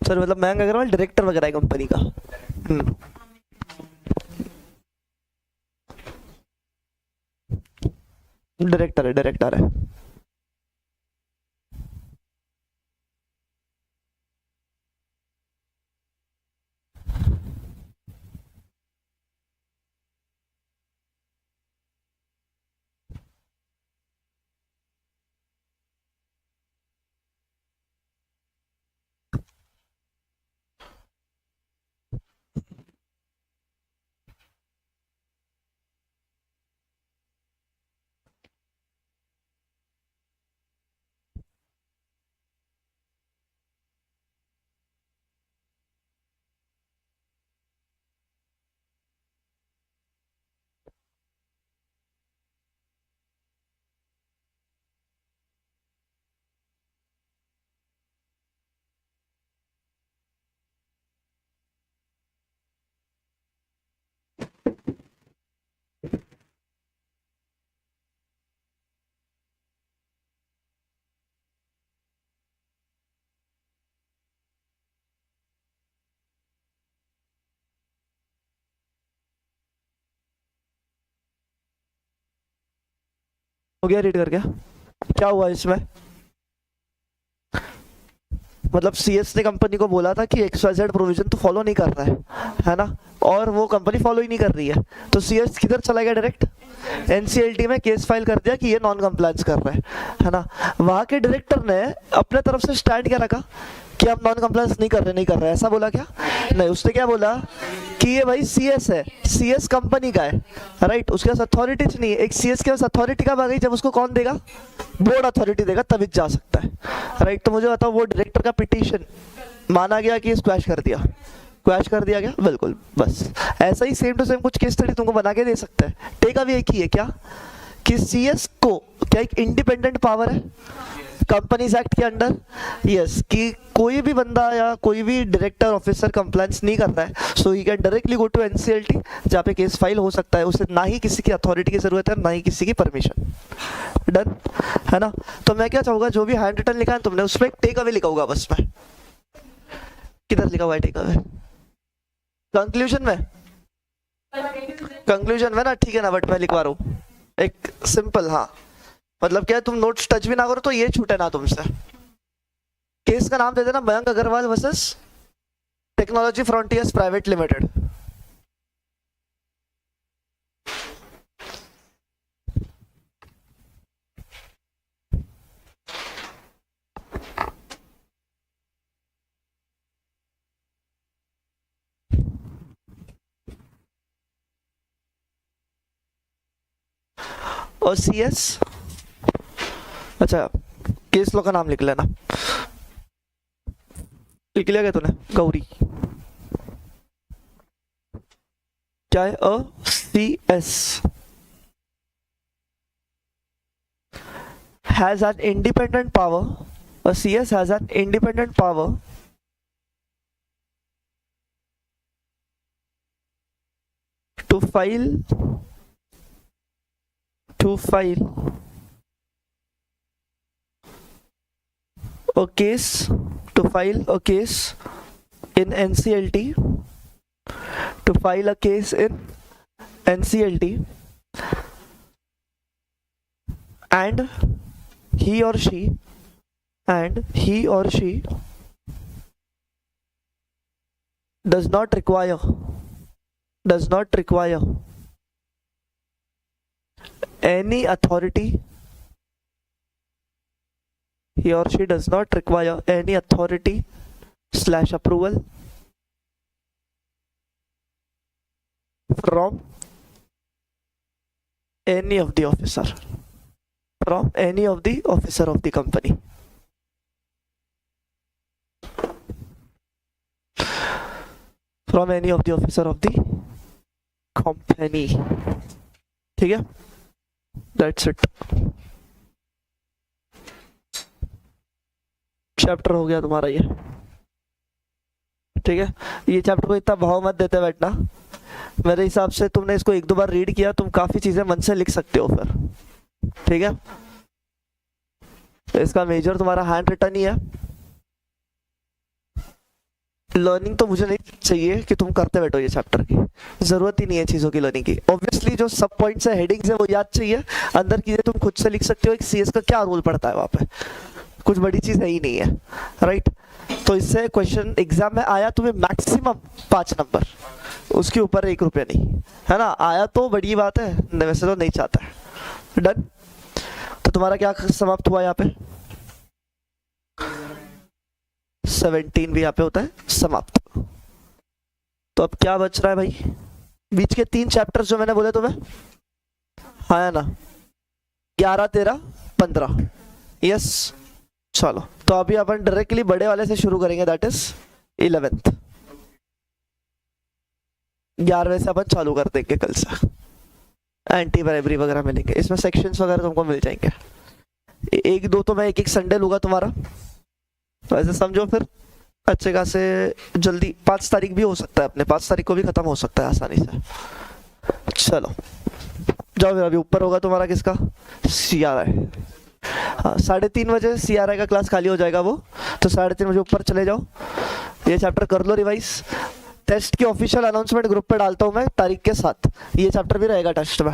सर मतलब मयंक अग्रवाल डायरेक्टर वगैरह है कंपनी का। डायरेक्टर है। हो गया रीड करके? क्या हुआ इसमें? मतलब सीएस ने कंपनी को बोला था कि XYZ प्रोविजन तो फॉलो नहीं कर रहा है ना, और वो कंपनी फॉलो ही नहीं कर रही है, तो सीएस किधर चला गया? डायरेक्ट एनसीएलटी में केस फाइल कर दिया कि ये नॉन कंप्लायंस कर रहा है ना। वहां के डायरेक्टर ने अपने तरफ से स्टैंड क्या रखा कि आप नॉन कंप्लायंस नहीं कर रहे, ऐसा बोला क्या? नहीं, उसने क्या बोला कि ये भाई सीएस है, सीएस कंपनी का है, राइट, उसके पास अथॉरिटीज नहीं है। एक सीएस के पास अथॉरिटी कब आ गई? जब उसको कौन देगा? बोर्ड अथॉरिटी देगा, तभी जा सकता है, राइट। तो मुझे बताओ, वो डायरेक्टर का पिटीशन माना गया कि स्क्वैश कर दिया? स्क्वैश कर दिया गया, बिल्कुल। बस ऐसा ही सेम टू सेम कुछ केस स्टडी तुमको बना के दे सकता है। टेक अवे एक ही है, क्या कि सीएस को क्या एक इंडिपेंडेंट पावर है कंपनीज एक्ट के अंडर? यस, कि कोई भी बंदा या कोई भी डायरेक्टर ऑफिसर कंप्लायंस नहीं करता है, so he can directly go to NCLT, जहाँ पे केस फाइल हो सकता है। उसे ना ही किसी की अथॉरिटी की जरूरत है, ना ही किसी की परमिशन। डन है ना? तो मैं क्या चाहूंगा, जो भी हैंड रिटन लिखा है तुमने, उसमें टेक अवे लिखा होगा बस में। किधर लिखा हुआ है टेक अवे? कंक्लूजन में? कंक्लूजन में ना, ठीक है ना, बट मैं लिखवा रहा हूँ एक सिंपल। हाँ, मतलब क्या है, तुम नोट्स टच भी ना करो तो ये छूटे ना तुमसे। केस का नाम दे देना, Mayank Agarwal versus technology frontiers private limited. और सीएस, अच्छा, केस लो का नाम लिख लेना। लिख लिया क्या तूने? गौरी क्या है? CS has an independent power, a CS has an independent power to file a case in NCLT, to file a case in NCLT, and he or she does not require any authority. He or she does not require any authority / approval from any of the officer of the company. From any of the officer of the company. ठीक है? That's it. चैप्टर हो गया तुम्हारा ये, ठीक है? ये चैप्टर को इतना भाव मत देते बैठना। मेरे हिसाब से तुमने इसको 1-2 बार रीड किया, तुम काफी चीजें मन से लिख सकते हो फिर, ठीक है? तो इसका मेजर तुम्हारा हैंड रिटन ही है। लर्निंग तो मुझे नहीं चाहिए कि तुम करते बैठो ये चैप्टर की, जरूरत ही नहीं है चीजों की लर्निंग की। ऑब्वियसली जो सब पॉइंट्स है, हेडिंग्स है, वो याद चाहिए। अंदर की तुम खुद से लिख सकते हो, एक सीएस का क्या रोल पड़ता है वहां पे, कुछ बड़ी चीज है ही नहीं है, राइट? तो इससे क्वेश्चन एग्जाम में आया तुम्हें मैक्सिमम 5 नंबर, उसके ऊपर 1 रुपया नहीं, है ना? आया तो बड़ी बात है, वैसे तो नहीं चाहता है। डन? तो तुम्हारा क्या समाप्त हुआ यहाँ पे? 17 भी यहाँ पे होता है समाप्त। तो अब क्या बच रहा है भाई? बीच के 3 चैप्टर्स जो मैंने बोले तुम्हें, हाँ है ना? 11, 13, 15। यस, चलो तो अभी अपन डायरेक्टली बड़े वाले से शुरू करेंगे, दैट इज 11th। 11वें से अपन चालू कर देंगे कल से। एंटी ब्राइबरी वगैरह मिलेंगे इसमें, सेक्शंस वगैरह तुमको मिल जाएंगे। 1-2 तो मैं एक संडे लूंगा तुम्हारा, तो ऐसे समझो फिर अच्छे खासे जल्दी 5 तारीख भी हो सकता है, अपने 5 तारीख को भी खत्म हो सकता है आसानी से। चलो जाओ फिर, अभी ऊपर होगा तुम्हारा किसका? CRI। हाँ, 3:30 बजे CRI का क्लास खाली हो जाएगा वो, तो 3:30 बजे ऊपर चले जाओ, ये चैप्टर कर लो रिवाइज। टेस्ट की ऑफिशियल अनाउंसमेंट ग्रुप पे डालता हूँ मैं तारीख के साथ, ये चैप्टर भी रहेगा टेस्ट में।